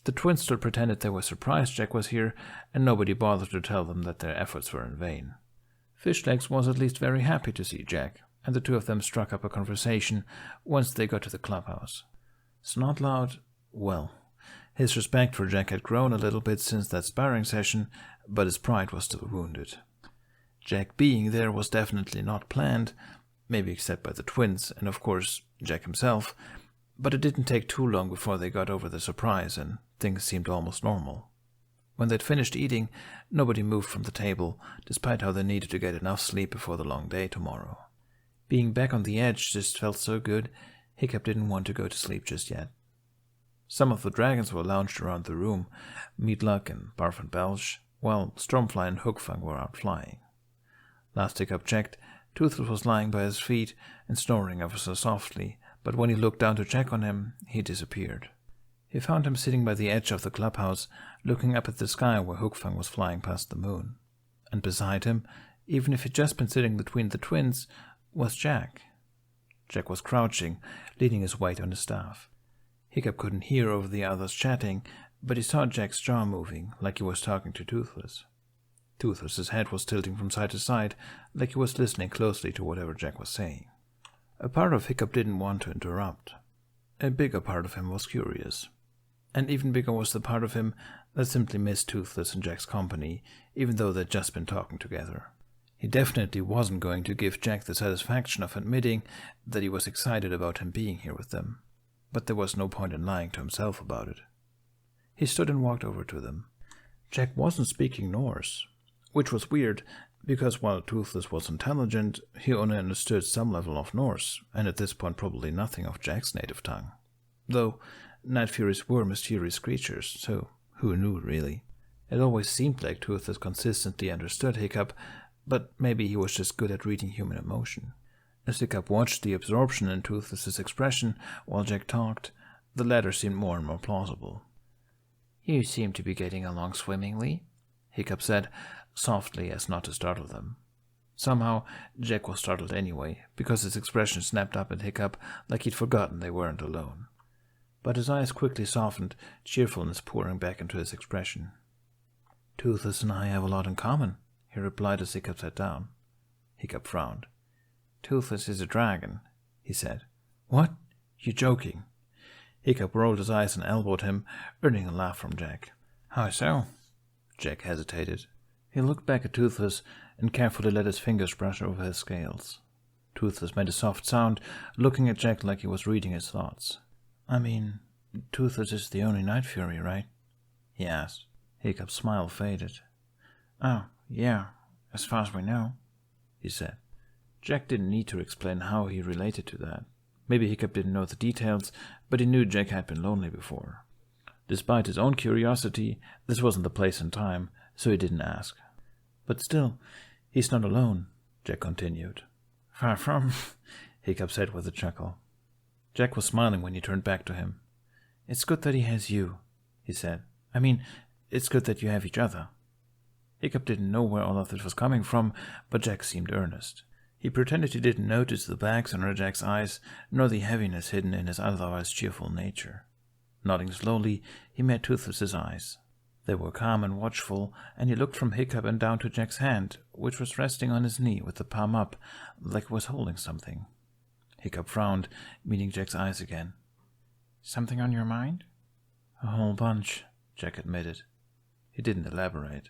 The twins still pretended they were surprised Jack was here, and nobody bothered to tell them that their efforts were in vain. Fishlegs was at least very happy to see Jack, and the two of them struck up a conversation once they got to the clubhouse. Snotlout, well, his respect for Jack had grown a little bit since that sparring session, but his pride was still wounded. Jack being there was definitely not planned, maybe except by the twins and, of course, Jack himself, but it didn't take too long before they got over the surprise and things seemed almost normal. When they'd finished eating, nobody moved from the table, despite how they needed to get enough sleep before the long day tomorrow. Being back on the edge just felt so good, Hiccup didn't want to go to sleep just yet. Some of the dragons were lounged around the room, Meatluck and Barf and Belch, while Stormfly and Hookfang were out flying. Last Hiccup checked, Toothless was lying by his feet and snoring ever so softly, but when he looked down to check on him, he disappeared. He found him sitting by the edge of the clubhouse, looking up at the sky where Hookfang was flying past the moon. And beside him, even if he'd just been sitting between the twins, was Jack. Jack was crouching, leaning his weight on his staff. Hiccup couldn't hear over the others chatting, but he saw Jack's jaw moving, like he was talking to Toothless. Toothless's head was tilting from side to side, like he was listening closely to whatever Jack was saying. A part of Hiccup didn't want to interrupt. A bigger part of him was curious. And even bigger was the part of him that simply missed Toothless and Jack's company, even though they'd just been talking together. He definitely wasn't going to give Jack the satisfaction of admitting that he was excited about him being here with them, but there was no point in lying to himself about it. He stood and walked over to them. Jack wasn't speaking Norse, which was weird, because while Toothless was intelligent, he only understood some level of Norse, and at this point probably nothing of Jack's native tongue. Though night furies were mysterious creatures, so who knew really? It always seemed like Toothless consistently understood Hiccup, but maybe he was just good at reading human emotion. As Hiccup watched the absorption in Toothless's expression while Jack talked, the latter seemed more and more plausible. "You seem to be getting along swimmingly," Hiccup said, softly as not to startle them. Somehow, Jack was startled anyway, because his expression snapped up at Hiccup like he'd forgotten they weren't alone. But his eyes quickly softened, cheerfulness pouring back into his expression. "Toothless and I have a lot in common," he replied as Hiccup sat down. Hiccup frowned. "Toothless is a dragon," he said. "What? You're joking?" Hiccup rolled his eyes and elbowed him, earning a laugh from Jack. "How so?" Jack hesitated. He looked back at Toothless and carefully let his fingers brush over his scales. Toothless made a soft sound, looking at Jack like he was reading his thoughts. "I mean, Toothless is the only Night Fury, right?" he asked. Hiccup's smile faded. "Oh, yeah, as far as we know," he said. Jack didn't need to explain how he related to that. Maybe Hiccup didn't know the details, but he knew Jack had been lonely before. Despite his own curiosity, this wasn't the place and time, so he didn't ask. "But still, he's not alone," Jack continued. "Far from," Hiccup said with a chuckle. Jack was smiling when he turned back to him. "It's good that he has you," he said. "I mean, it's good that you have each other." Hiccup didn't know where all of this was coming from, but Jack seemed earnest. He pretended he didn't notice the bags under Jack's eyes, nor the heaviness hidden in his otherwise cheerful nature. Nodding slowly, he met Toothless's eyes. They were calm and watchful, and he looked from Hiccup and down to Jack's hand, which was resting on his knee with the palm up, like it was holding something. Hiccup frowned, meeting Jack's eyes again. "Something on your mind?" "A whole bunch," Jack admitted. He didn't elaborate.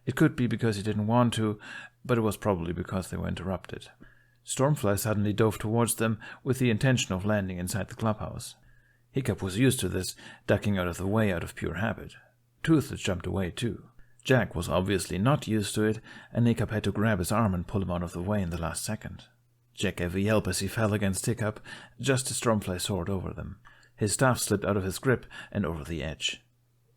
It could be because he didn't want to, but it was probably because they were interrupted. Stormfly suddenly dove towards them with the intention of landing inside the clubhouse. Hiccup was used to this, ducking out of the way out of pure habit. Toothless jumped away too. Jack was obviously not used to it, and Hiccup had to grab his arm and pull him out of the way in the last second. Jack gave a yelp as he fell against Hiccup, just as Stormfly soared over them. His staff slipped out of his grip and over the edge.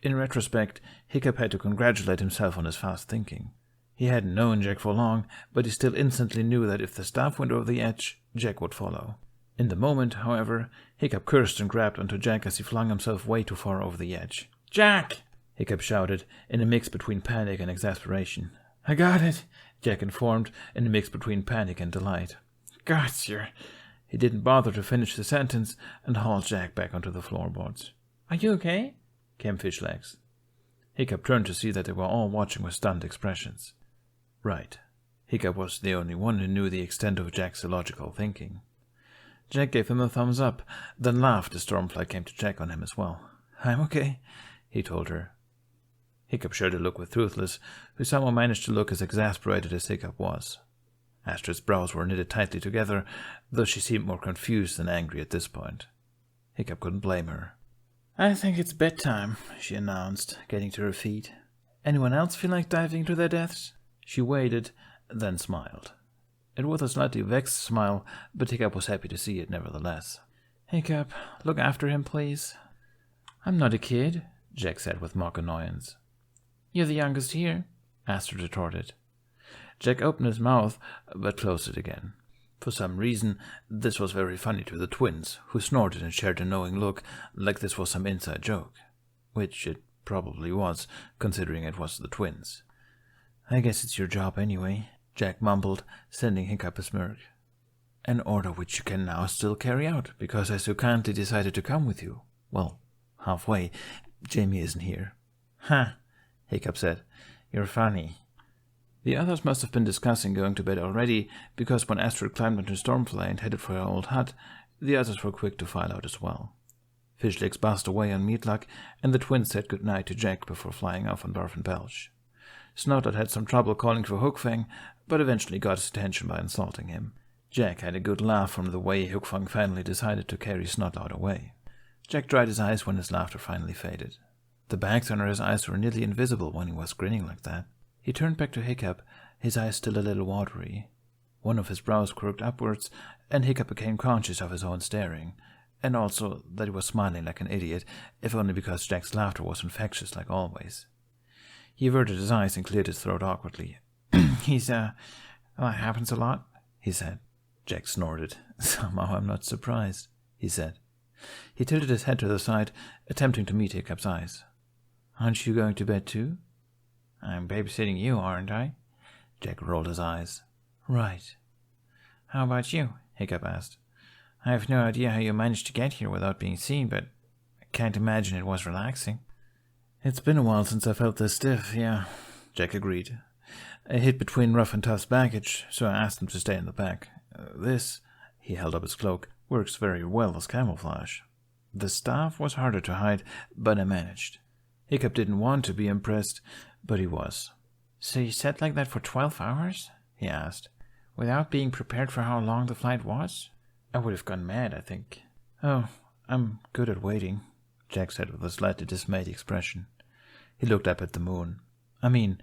In retrospect, Hiccup had to congratulate himself on his fast thinking. He hadn't known Jack for long, but he still instantly knew that if the staff went over the edge, Jack would follow. In the moment, however, Hiccup cursed and grabbed onto Jack as he flung himself way too far over the edge. "Jack!" Hiccup shouted, in a mix between panic and exasperation. "I got it," Jack informed, in a mix between panic and delight. "Gotcha." He didn't bother to finish the sentence and hauled Jack back onto the floorboards. "Are you okay?" came Fishlegs. Hiccup turned to see that they were all watching with stunned expressions. Right. Hiccup was the only one who knew the extent of Jack's illogical thinking. Jack gave him a thumbs up, then laughed as Stormfly came to check on him as well. "I'm okay," he told her. Hiccup shared a look with Toothless, who somehow managed to look as exasperated as Hiccup was. Astrid's brows were knitted tightly together, though she seemed more confused than angry at this point. Hiccup couldn't blame her. "I think it's bedtime," she announced, getting to her feet. "Anyone else feel like diving to their deaths?" She waited, then smiled. It was a slightly vexed smile, but Hiccup was happy to see it nevertheless. "Hiccup, look after him, please." "I'm not a kid," Jack said with mock annoyance. "You're the youngest here," Astrid retorted. Jack opened his mouth, but closed it again. For some reason, this was very funny to the twins, who snorted and shared a knowing look, like this was some inside joke. Which it probably was, considering it was the twins. "I guess it's your job anyway," Jack mumbled, sending Hiccup a smirk. "An order which you can now still carry out, because I so kindly decided to come with you. Well, halfway. Jamie isn't here." "Huh," Hiccup said. "You're funny." The others must have been discussing going to bed already, because when Astrid climbed into Stormfly and headed for her old hut, the others were quick to file out as well. Fishlegs buzzed away on Meatluck, and the twins said goodnight to Jack before flying off on Barf and Belch. Snoutlet had some trouble calling for Hookfang, but eventually got his attention by insulting him. Jack had a good laugh from the way Hookfang finally decided to carry Snoutlet away. Jack dried his eyes when his laughter finally faded. The bags under his eyes were nearly invisible when he was grinning like that. He turned back to Hiccup, his eyes still a little watery. One of his brows quirked upwards, and Hiccup became conscious of his own staring, and also that he was smiling like an idiot, if only because Jack's laughter was infectious like always. He averted his eyes and cleared his throat awkwardly. That happens a lot," he said. Jack snorted. "Somehow I'm not surprised," he said. He tilted his head to the side, attempting to meet Hiccup's eyes. "Aren't you going to bed too?" "I'm babysitting you, aren't I?" Jack rolled his eyes. "Right." "How about you?" Hiccup asked. "I have no idea how you managed to get here without being seen, but I can't imagine it was relaxing." "It's been a while since I felt this stiff, yeah," Jack agreed. "I hid between Rough and Tough's baggage, so I asked them to stay in the back. This," he held up his cloak, "works very well as camouflage. The staff was harder to hide, but I managed." Hiccup didn't want to be impressed, but he was. "So you sat like that for 12 hours? He asked. "Without being prepared for how long the flight was? I would have gone mad, I think." "Oh, I'm good at waiting," Jack said with a slightly dismayed expression. He looked up at the moon. "I mean,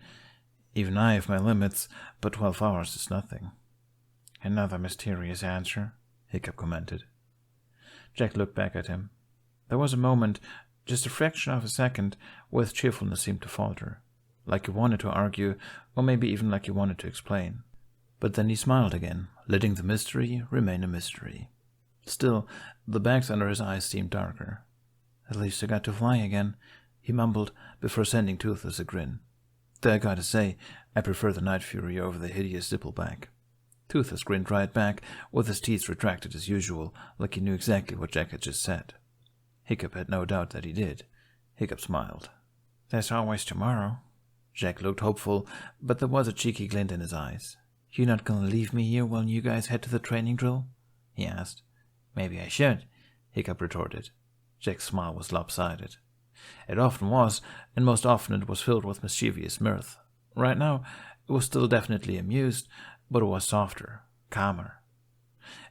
even I have my limits, but 12 hours is nothing." "Another mysterious answer," Hiccup commented. Jack looked back at him. There was a moment, just a fraction of a second, where his cheerfulness seemed to falter, like he wanted to argue, or maybe even like he wanted to explain. But then he smiled again, letting the mystery remain a mystery. Still, the bags under his eyes seemed darker. "At least I got to fly again," he mumbled, before sending Toothless a grin. "Though I gotta say, I prefer the Night Fury over the hideous Zippleback." Toothless grinned right back, with his teeth retracted as usual, like he knew exactly what Jack had just said. Hiccup had no doubt that he did. Hiccup smiled. "There's always tomorrow." Jack looked hopeful, but there was a cheeky glint in his eyes. "You not gonna leave me here while you guys head to the training drill?" he asked. "Maybe I should," Hiccup retorted. Jack's smile was lopsided. It often was, and most often it was filled with mischievous mirth. Right now, it was still definitely amused, but it was softer, calmer.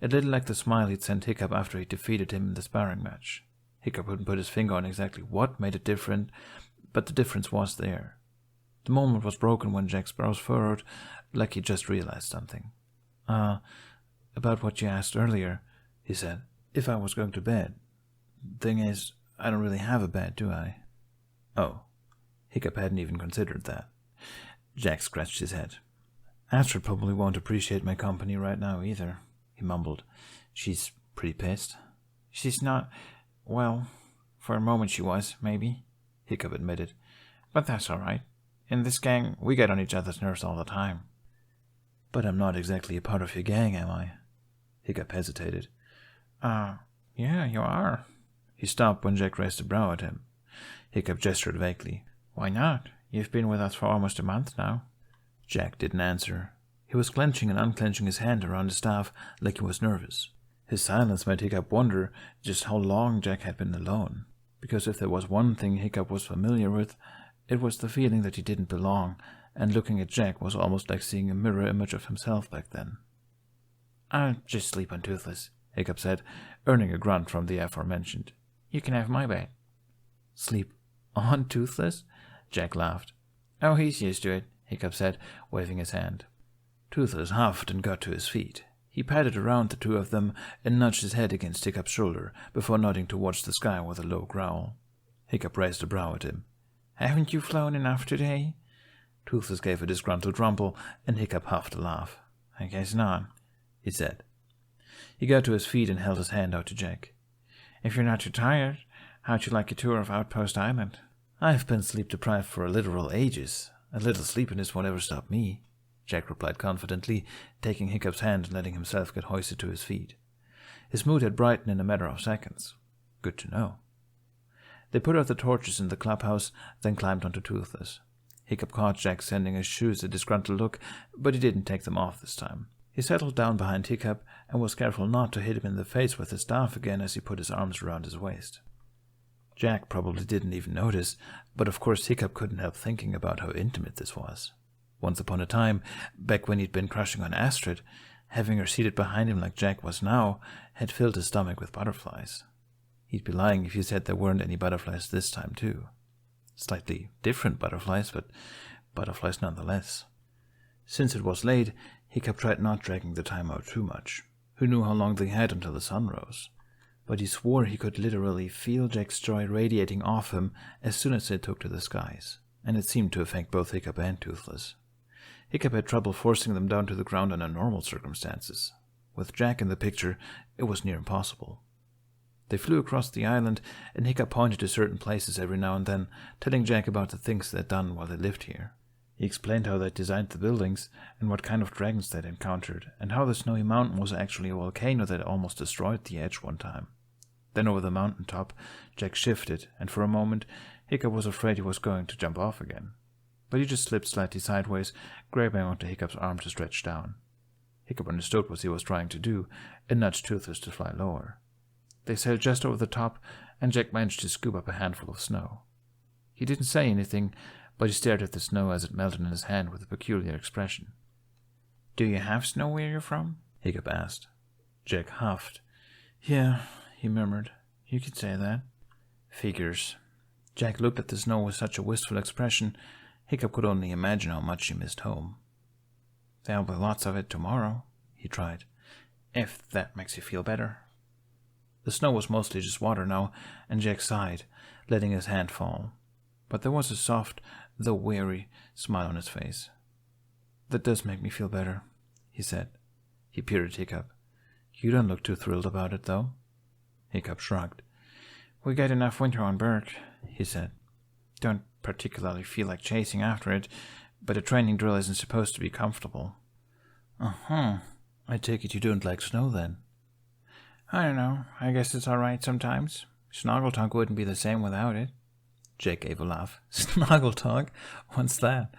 A little like the smile he'd sent Hiccup after he defeated him in the sparring match. Hiccup couldn't put his finger on exactly what made it different, but the difference was there. The moment was broken when Jack's brows furrowed, like he just realized something. About what you asked earlier," he said. "If I was going to bed. Thing is, I don't really have a bed, do I?" "Oh." Hiccup hadn't even considered that. Jack scratched his head. "Astrid probably won't appreciate my company right now either," he mumbled. "She's pretty pissed." "She's not. Well, for a moment she was, maybe," Hiccup admitted. "But that's all right. In this gang, we get on each other's nerves all the time." "But I'm not exactly a part of your gang, am I?" Hiccup hesitated. Yeah, you are." He stopped when Jack raised a brow at him. Hiccup gestured vaguely. "Why not? You've been with us for almost a month now." Jack didn't answer. He was clenching and unclenching his hand around his staff like he was nervous. His silence made Hiccup wonder just how long Jack had been alone. Because if there was one thing Hiccup was familiar with, It was the feeling that he didn't belong, and looking at Jack was almost like seeing a mirror image of himself back then. "I'll just sleep on Toothless," Hiccup said, earning a grunt from the aforementioned. "You can have my bed." "Sleep on Toothless?" Jack laughed. "Oh, he's used to it," Hiccup said, waving his hand. Toothless huffed and got to his feet. He patted around the two of them and nudged his head against Hiccup's shoulder before nodding towards the sky with a low growl. Hiccup raised a brow at him. "Haven't you flown enough today?" Toothless gave a disgruntled rumble, and Hiccup huffed a laugh. "I guess not," he said. He got to his feet and held his hand out to Jack. "If you're not too tired, how'd you like a tour of Outpost Island?" "I've been sleep-deprived for literal ages. A little sleepiness won't ever stop me," Jack replied confidently, taking Hiccup's hand and letting himself get hoisted to his feet. His mood had brightened in a matter of seconds. Good to know. They put out the torches in the clubhouse, then climbed onto Toothless. Hiccup caught Jack sending his shoes a disgruntled look, but he didn't take them off this time. He settled down behind Hiccup and was careful not to hit him in the face with his staff again as he put his arms around his waist. Jack probably didn't even notice, but of course Hiccup couldn't help thinking about how intimate this was. Once upon a time, back when he'd been crushing on Astrid, having her seated behind him like Jack was now had filled his stomach with butterflies. He'd be lying if he said there weren't any butterflies this time, too. Slightly different butterflies, but butterflies nonetheless. Since it was late, Hiccup tried not dragging the time out too much. Who knew how long they had until the sun rose? But he swore he could literally feel Jack's joy radiating off him as soon as they took to the skies, and it seemed to affect both Hiccup and Toothless. Hiccup had trouble forcing them down to the ground under normal circumstances. With Jack in the picture, it was near impossible. They flew across the island, and Hiccup pointed to certain places every now and then, telling Jack about the things they'd done while they lived here. He explained how they'd designed the buildings, and what kind of dragons they'd encountered, and how the snowy mountain was actually a volcano that almost destroyed the edge one time. Then over the mountain top, Jack shifted, and for a moment, Hiccup was afraid he was going to jump off again. But he just slipped slightly sideways, grabbing onto Hiccup's arm to stretch down. Hiccup understood what he was trying to do, and nudged Toothless to fly lower. They sailed just over the top, and Jack managed to scoop up a handful of snow. He didn't say anything, but he stared at the snow as it melted in his hand with a peculiar expression. "Do you have snow where you're from?" Hiccup asked. Jack huffed. "Yeah," he murmured. "You could say that." "Figures." Jack looked at the snow with such a wistful expression, Hiccup could only imagine how much he missed home. "There'll be lots of it tomorrow," he tried. "If that makes you feel better." The snow was mostly just water now, and Jack sighed, letting his hand fall. But there was a soft, though weary, smile on his face. "That does make me feel better," he said. He peered at Hiccup. "You don't look too thrilled about it, though." Hiccup shrugged. "We get enough winter on Berk," he said. "Don't particularly feel like chasing after it, but a training drill isn't supposed to be comfortable." "Uh-huh. I take it you don't like snow, then." "I don't know. I guess it's all right sometimes. Snoggletalk wouldn't be the same without it." Jack gave a laugh. "Snoggletalk? What's that?"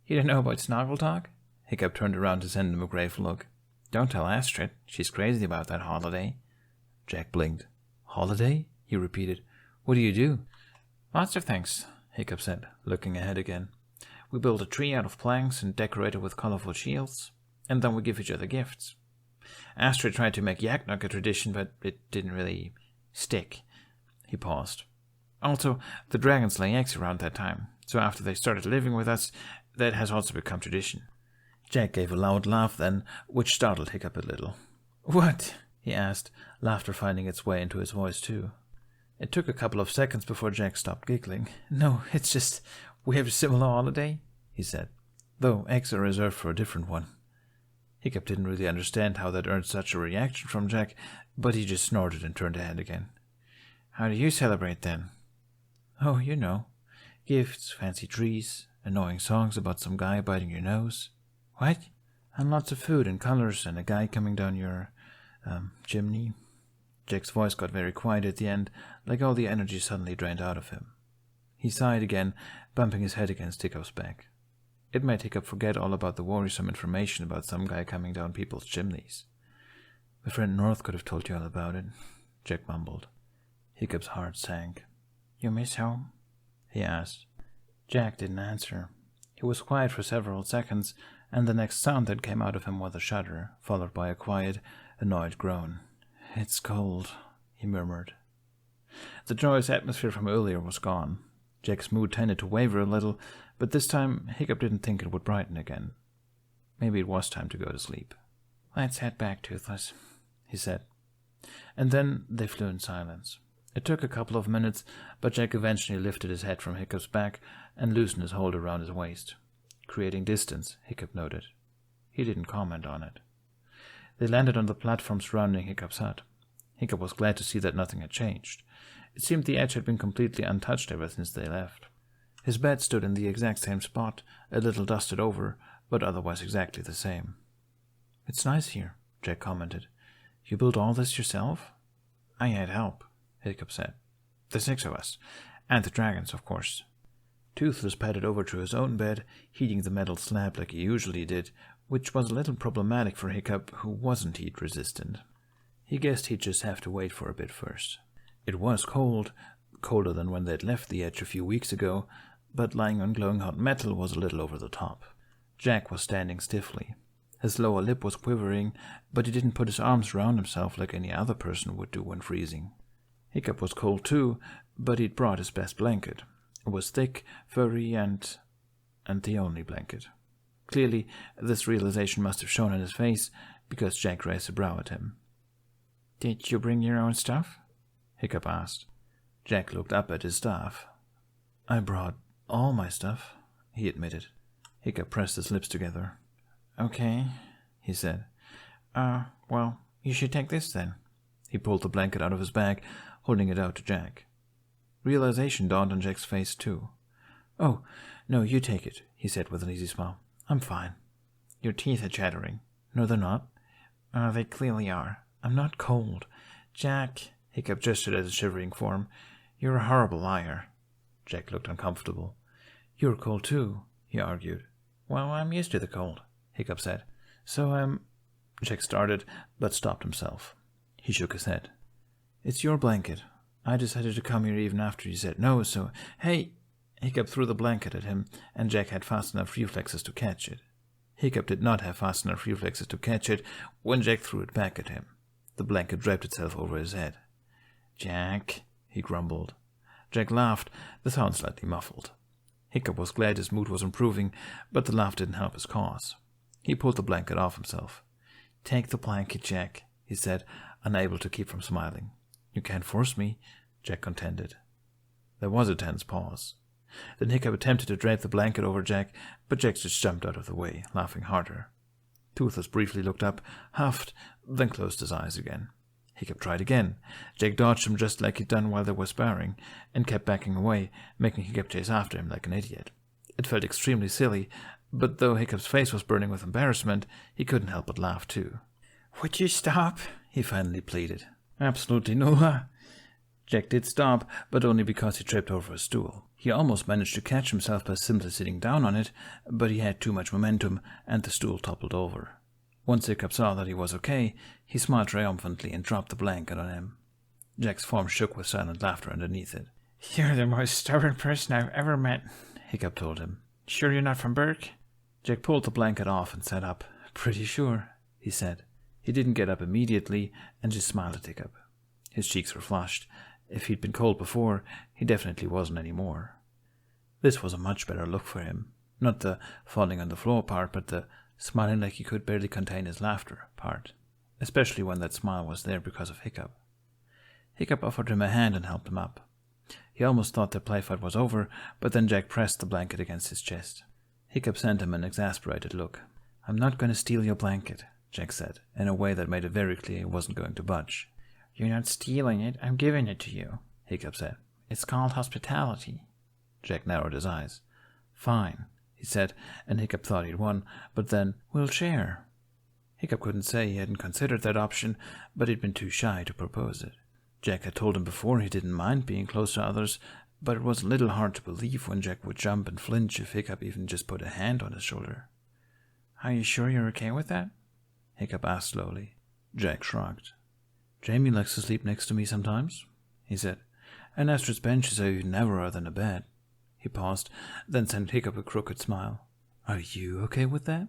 "You don't know about Snoggletalk?" Hiccup turned around to send him a grave look. "Don't tell Astrid. She's crazy about that holiday." Jack blinked. "Holiday?" he repeated. "What do you do?" "Lots of things," Hiccup said, looking ahead again. "We build a tree out of planks and decorate it with colorful shields, and then we give each other gifts. Astrid tried to make Yaknuk a tradition, but it didn't really stick." He paused. "Also, the dragons lay eggs around that time, so after they started living with us, that has also become tradition." Jack gave a loud laugh then, which startled Hiccup a little. "What?" he asked, laughter finding its way into his voice too. It took a couple of seconds before Jack stopped giggling. "No, it's just, we have a similar holiday," he said, "though eggs are reserved for a different one." Hiccup didn't really understand how that earned such a reaction from Jack, but he just snorted and turned ahead again. "How do you celebrate then?" "Oh, you know. Gifts, fancy trees, annoying songs about some guy biting your nose." "What?" "And lots of food and colors and a guy coming down your, chimney." Jack's voice got very quiet at the end, like all the energy suddenly drained out of him. He sighed again, bumping his head against Hiccup's back. It made Hiccup forget all about the worrisome information about some guy coming down people's chimneys. "My friend North could have told you all about it," Jack mumbled. Hiccup's heart sank. "You miss home?" he asked. Jack didn't answer. He was quiet for several seconds, and the next sound that came out of him was a shudder, followed by a quiet, annoyed groan. "It's cold," he murmured. The joyous atmosphere from earlier was gone. Jack's mood tended to waver a little, but this time Hiccup didn't think it would brighten again. Maybe it was time to go to sleep. "Let's head back, Toothless," he said. And then they flew in silence. It took a couple of minutes, but Jack eventually lifted his head from Hiccup's back and loosened his hold around his waist. Creating distance, Hiccup noted. He didn't comment on it. They landed on the platform surrounding Hiccup's hut. Hiccup was glad to see that nothing had changed. It seemed the edge had been completely untouched ever since they left. His bed stood in the exact same spot, a little dusted over, but otherwise exactly the same. "It's nice here," Jack commented. "You built all this yourself?" "I had help," Hiccup said. "The 6 of us. And the dragons, of course." Toothless padded over to his own bed, heating the metal slab like he usually did, which was a little problematic for Hiccup, who wasn't heat-resistant. He guessed he'd just have to wait for a bit first. It was cold, colder than when they'd left the edge a few weeks ago, but lying on glowing hot metal was a little over the top. Jack was standing stiffly. His lower lip was quivering, but he didn't put his arms around himself like any other person would do when freezing. Hiccup was cold too, but he'd brought his best blanket. It was thick, furry, and the only blanket. Clearly, this realization must have shown on his face, because Jack raised a brow at him. "Did you bring your own stuff?" Hiccup asked. Jack looked up at his staff. "I brought all my stuff," he admitted. Hiccup pressed his lips together. "Okay," he said. Well, you should take this then." He pulled the blanket out of his bag, holding it out to Jack. Realization dawned on Jack's face, too. "Oh, no, you take it," he said with an easy smile. "I'm fine." "Your teeth are chattering." "No, they're not." They clearly are. I'm not cold." "Jack," Hiccup gestured at his shivering form, "you're a horrible liar." Jack looked uncomfortable. "You're cold, too," he argued. "Well, I'm used to the cold," Hiccup said. "So, Jack started, but stopped himself. He shook his head. "It's your blanket. I decided to come here even after you said no, so... Hey!" Hiccup threw the blanket at him, and Jack had fast enough reflexes to catch it. Hiccup did not have fast enough reflexes to catch it when Jack threw it back at him. The blanket draped itself over his head. "Jack," he grumbled. Jack laughed, the sound slightly muffled. Hiccup was glad his mood was improving, but the laugh didn't help his cause. He pulled the blanket off himself. "Take the blanket, Jack," he said, unable to keep from smiling. "You can't force me," Jack contended. There was a tense pause. Then Hiccup attempted to drape the blanket over Jack, but Jack just jumped out of the way, laughing harder. Toothless briefly looked up, huffed, then closed his eyes again. Hiccup tried again. Jack dodged him just like he'd done while they were sparring, and kept backing away, making Hiccup chase after him like an idiot. It felt extremely silly, but though Hiccup's face was burning with embarrassment, he couldn't help but laugh too. "Would you stop?" he finally pleaded. "Absolutely no." Jack did stop, but only because he tripped over a stool. He almost managed to catch himself by simply sitting down on it, but he had too much momentum, and the stool toppled over. Once Hiccup saw that he was okay, he smiled triumphantly and dropped the blanket on him. Jack's form shook with silent laughter underneath it. "You're the most stubborn person I've ever met," Hiccup told him. "Sure you're not from Burke?" Jack pulled the blanket off and sat up. "Pretty sure," he said. He didn't get up immediately and just smiled at Hiccup. His cheeks were flushed. If he'd been cold before, he definitely wasn't anymore. This was a much better look for him. Not the falling on the floor part, but the smiling like he could barely contain his laughter part. Especially when that smile was there because of Hiccup. Hiccup offered him a hand and helped him up. He almost thought their play fight was over, but then Jack pressed the blanket against his chest. Hiccup sent him an exasperated look. "I'm not going to steal your blanket," Jack said, in a way that made it very clear he wasn't going to budge. "You're not stealing it, I'm giving it to you," Hiccup said. "It's called hospitality." Jack narrowed his eyes. "Fine," he said, and Hiccup thought he'd won, but then, "We'll share." Hiccup couldn't say he hadn't considered that option, but he'd been too shy to propose it. Jack had told him before he didn't mind being close to others, but it was a little hard to believe when Jack would jump and flinch if Hiccup even just put a hand on his shoulder. "Are you sure you're okay with that?" Hiccup asked slowly. Jack shrugged. "Jamie likes to sleep next to me sometimes," he said, "and Astrid's benches are even narrower than a bed." He paused, then sent Hiccup a crooked smile. Are you okay with that?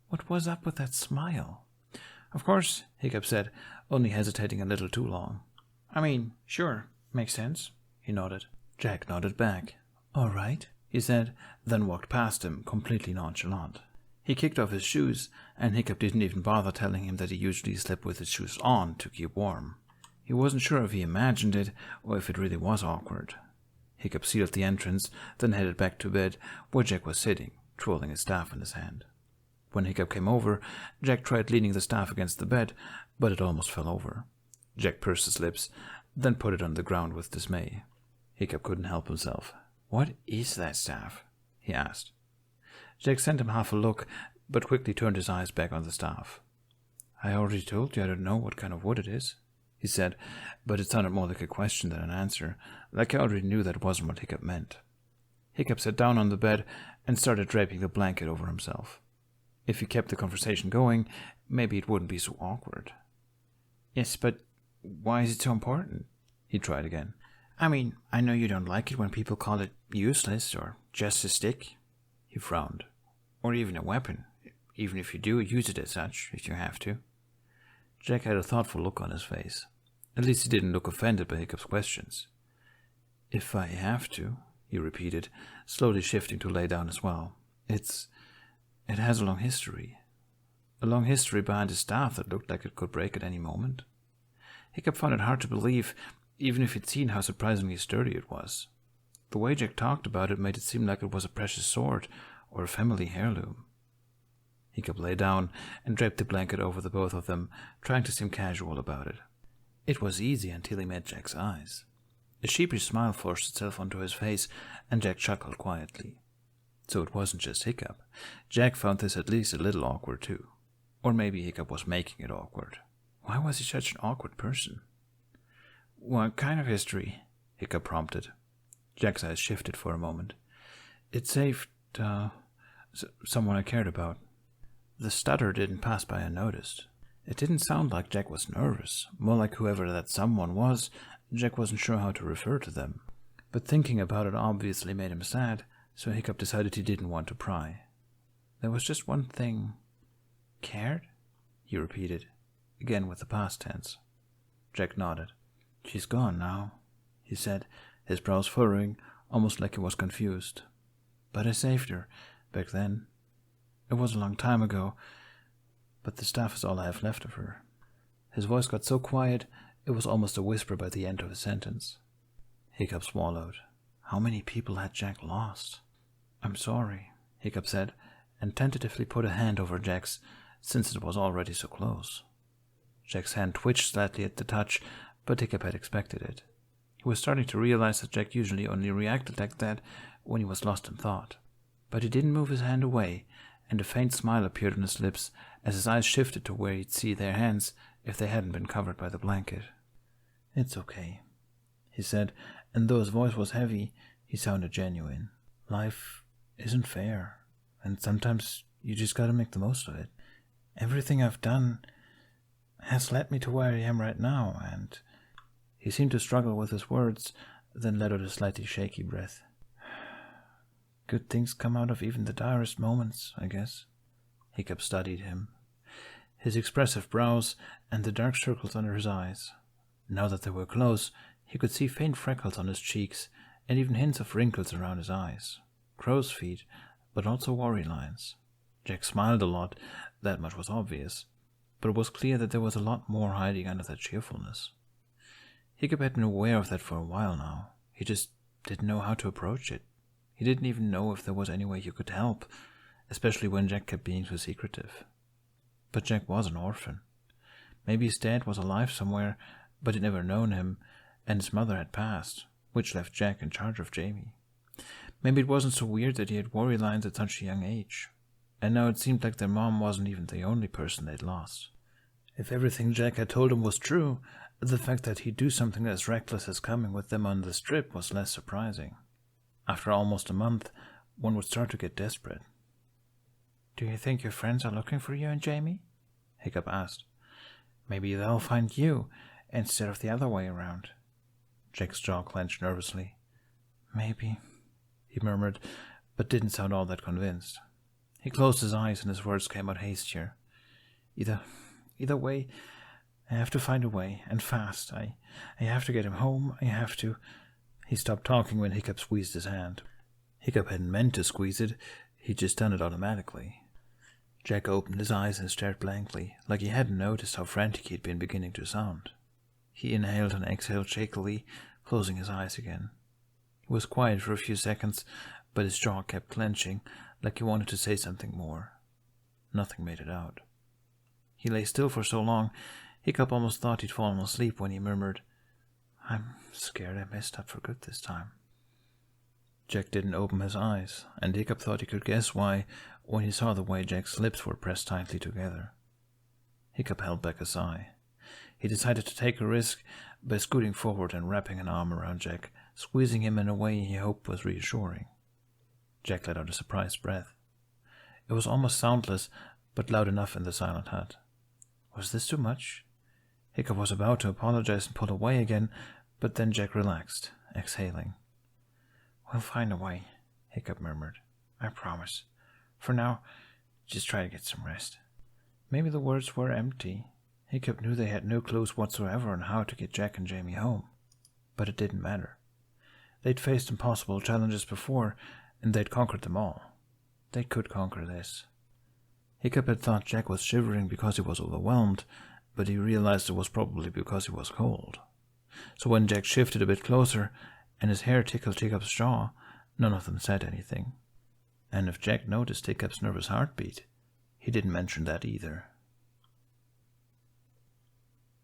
What was up with that smile? Of course, Hiccup said, only hesitating a little too long. I mean, sure, makes sense. He nodded. Jack nodded back. All right, he said, then walked past him, completely nonchalant. He kicked off his shoes, and Hiccup didn't even bother telling him that he usually slept with his shoes on to keep warm. He wasn't sure if he imagined it or if it really was awkward. Hiccup sealed the entrance, then headed back to bed, where Jack was sitting, twirling his staff in his hand. When Hiccup came over, Jack tried leaning the staff against the bed, but it almost fell over. Jack pursed his lips, then put it on the ground with dismay. Hiccup couldn't help himself. What is that staff? He asked. Jack sent him half a look, but quickly turned his eyes back on the staff. I already told you I don't know what kind of wood it is, he said, but it sounded more like a question than an answer, like I already knew that wasn't what Hiccup meant. Hiccup sat down on the bed and started draping the blanket over himself. If he kept the conversation going, maybe it wouldn't be so awkward. Yes, but why is it so important? He tried again. I mean, I know you don't like it when people call it useless or just a stick. He frowned. Or even a weapon, even if you do use it as such, if you have to. Jack had a thoughtful look on his face. At least he didn't look offended by Hiccup's questions. If I have to, he repeated, slowly shifting to lay down as well. It has a long history. A long history behind a staff that looked like it could break at any moment. Hiccup found it hard to believe, even if he'd seen how surprisingly sturdy it was. The way Jack talked about it made it seem like it was a precious sword or a family heirloom. Hiccup lay down and draped the blanket over the both of them, trying to seem casual about it. It was easy until he met Jack's eyes. A sheepish smile forced itself onto his face, and Jack chuckled quietly. So it wasn't just Hiccup. Jack found this at least a little awkward too. Or maybe Hiccup was making it awkward. Why was he such an awkward person? What kind of history? Hiccup prompted. Jack's eyes shifted for a moment. It saved, someone I cared about. The stutter didn't pass by unnoticed. It didn't sound like Jack was nervous, more like whoever that someone was, Jack wasn't sure how to refer to them. But thinking about it obviously made him sad, so Hiccup decided he didn't want to pry. There was just one thing. Cared? He repeated, again with the past tense. Jack nodded. She's gone now, he said, his brows furrowing, almost like he was confused. But I saved her, back then. It was a long time ago, but the staff is all I have left of her. His voice got so quiet, it was almost a whisper by the end of his sentence. Hiccup swallowed. How many people had Jack lost? I'm sorry, Hiccup said, and tentatively put a hand over Jack's, since it was already so close. Jack's hand twitched slightly at the touch, but Hiccup had expected it. He was starting to realize that Jack usually only reacted like that when he was lost in thought. But he didn't move his hand away, and a faint smile appeared on his lips as his eyes shifted to where he'd see their hands if they hadn't been covered by the blanket. It's okay, he said, and though his voice was heavy, he sounded genuine. Life isn't fair, and sometimes you just gotta make the most of it. Everything I've done has led me to where I am right now, and he seemed to struggle with his words, then let out a slightly shaky breath. Good things come out of even the direst moments, I guess. Hiccup studied him. His expressive brows and the dark circles under his eyes. Now that they were close, he could see faint freckles on his cheeks and even hints of wrinkles around his eyes. Crow's feet, but also worry lines. Jack smiled a lot, that much was obvious, but it was clear that there was a lot more hiding under that cheerfulness. Hiccup had been aware of that for a while now. He just didn't know how to approach it. He didn't even know if there was any way he could help, especially when Jack kept being so secretive. But Jack was an orphan. Maybe his dad was alive somewhere, but he'd never known him, and his mother had passed, which left Jack in charge of Jamie. Maybe it wasn't so weird that he had worry lines at such a young age, and now it seemed like their mom wasn't even the only person they'd lost. If everything Jack had told him was true, the fact that he'd do something as reckless as coming with them on the strip was less surprising. After almost a month, one would start to get desperate. Do you think your friends are looking for you and Jamie? Hiccup asked. Maybe they'll find you, instead of the other way around. Jack's jaw clenched nervously. Maybe. he murmured, but didn't sound all that convinced. He closed his eyes and his words came out hastier. Either way, I have to find a way, and fast. I have to get him home. I have to... He stopped talking when Hiccup squeezed his hand. Hiccup hadn't meant to squeeze it. He'd just done it automatically. Jack opened his eyes and stared blankly, like he hadn't noticed how frantic he'd been beginning to sound. He inhaled and exhaled shakily, closing his eyes again. He was quiet for a few seconds, but his jaw kept clenching, like he wanted to say something more. Nothing made it out. He lay still for so long, Hiccup almost thought he'd fallen asleep when he murmured, "I'm scared I messed up for good this time." Jack didn't open his eyes, and Hiccup thought he could guess why when he saw the way Jack's lips were pressed tightly together. Hiccup held back a sigh. He decided to take a risk by scooting forward and wrapping an arm around Jack, squeezing him in a way he hoped was reassuring. Jack let out a surprised breath. It was almost soundless, but loud enough in the silent hut. Was this too much? Hiccup was about to apologize and pull away again, but then Jack relaxed, exhaling. "We'll find a way," Hiccup murmured. "I promise. For now, just try to get some rest." Maybe the words were empty. Hiccup knew they had no clues whatsoever on how to get Jack and Jamie home. But it didn't matter. They'd faced impossible challenges before, and they'd conquered them all. They could conquer this. Hiccup had thought Jack was shivering because he was overwhelmed, but he realized it was probably because he was cold. So when Jack shifted a bit closer, and his hair tickled Hiccup's jaw, none of them said anything. And if Jack noticed Hiccup's nervous heartbeat, he didn't mention that either.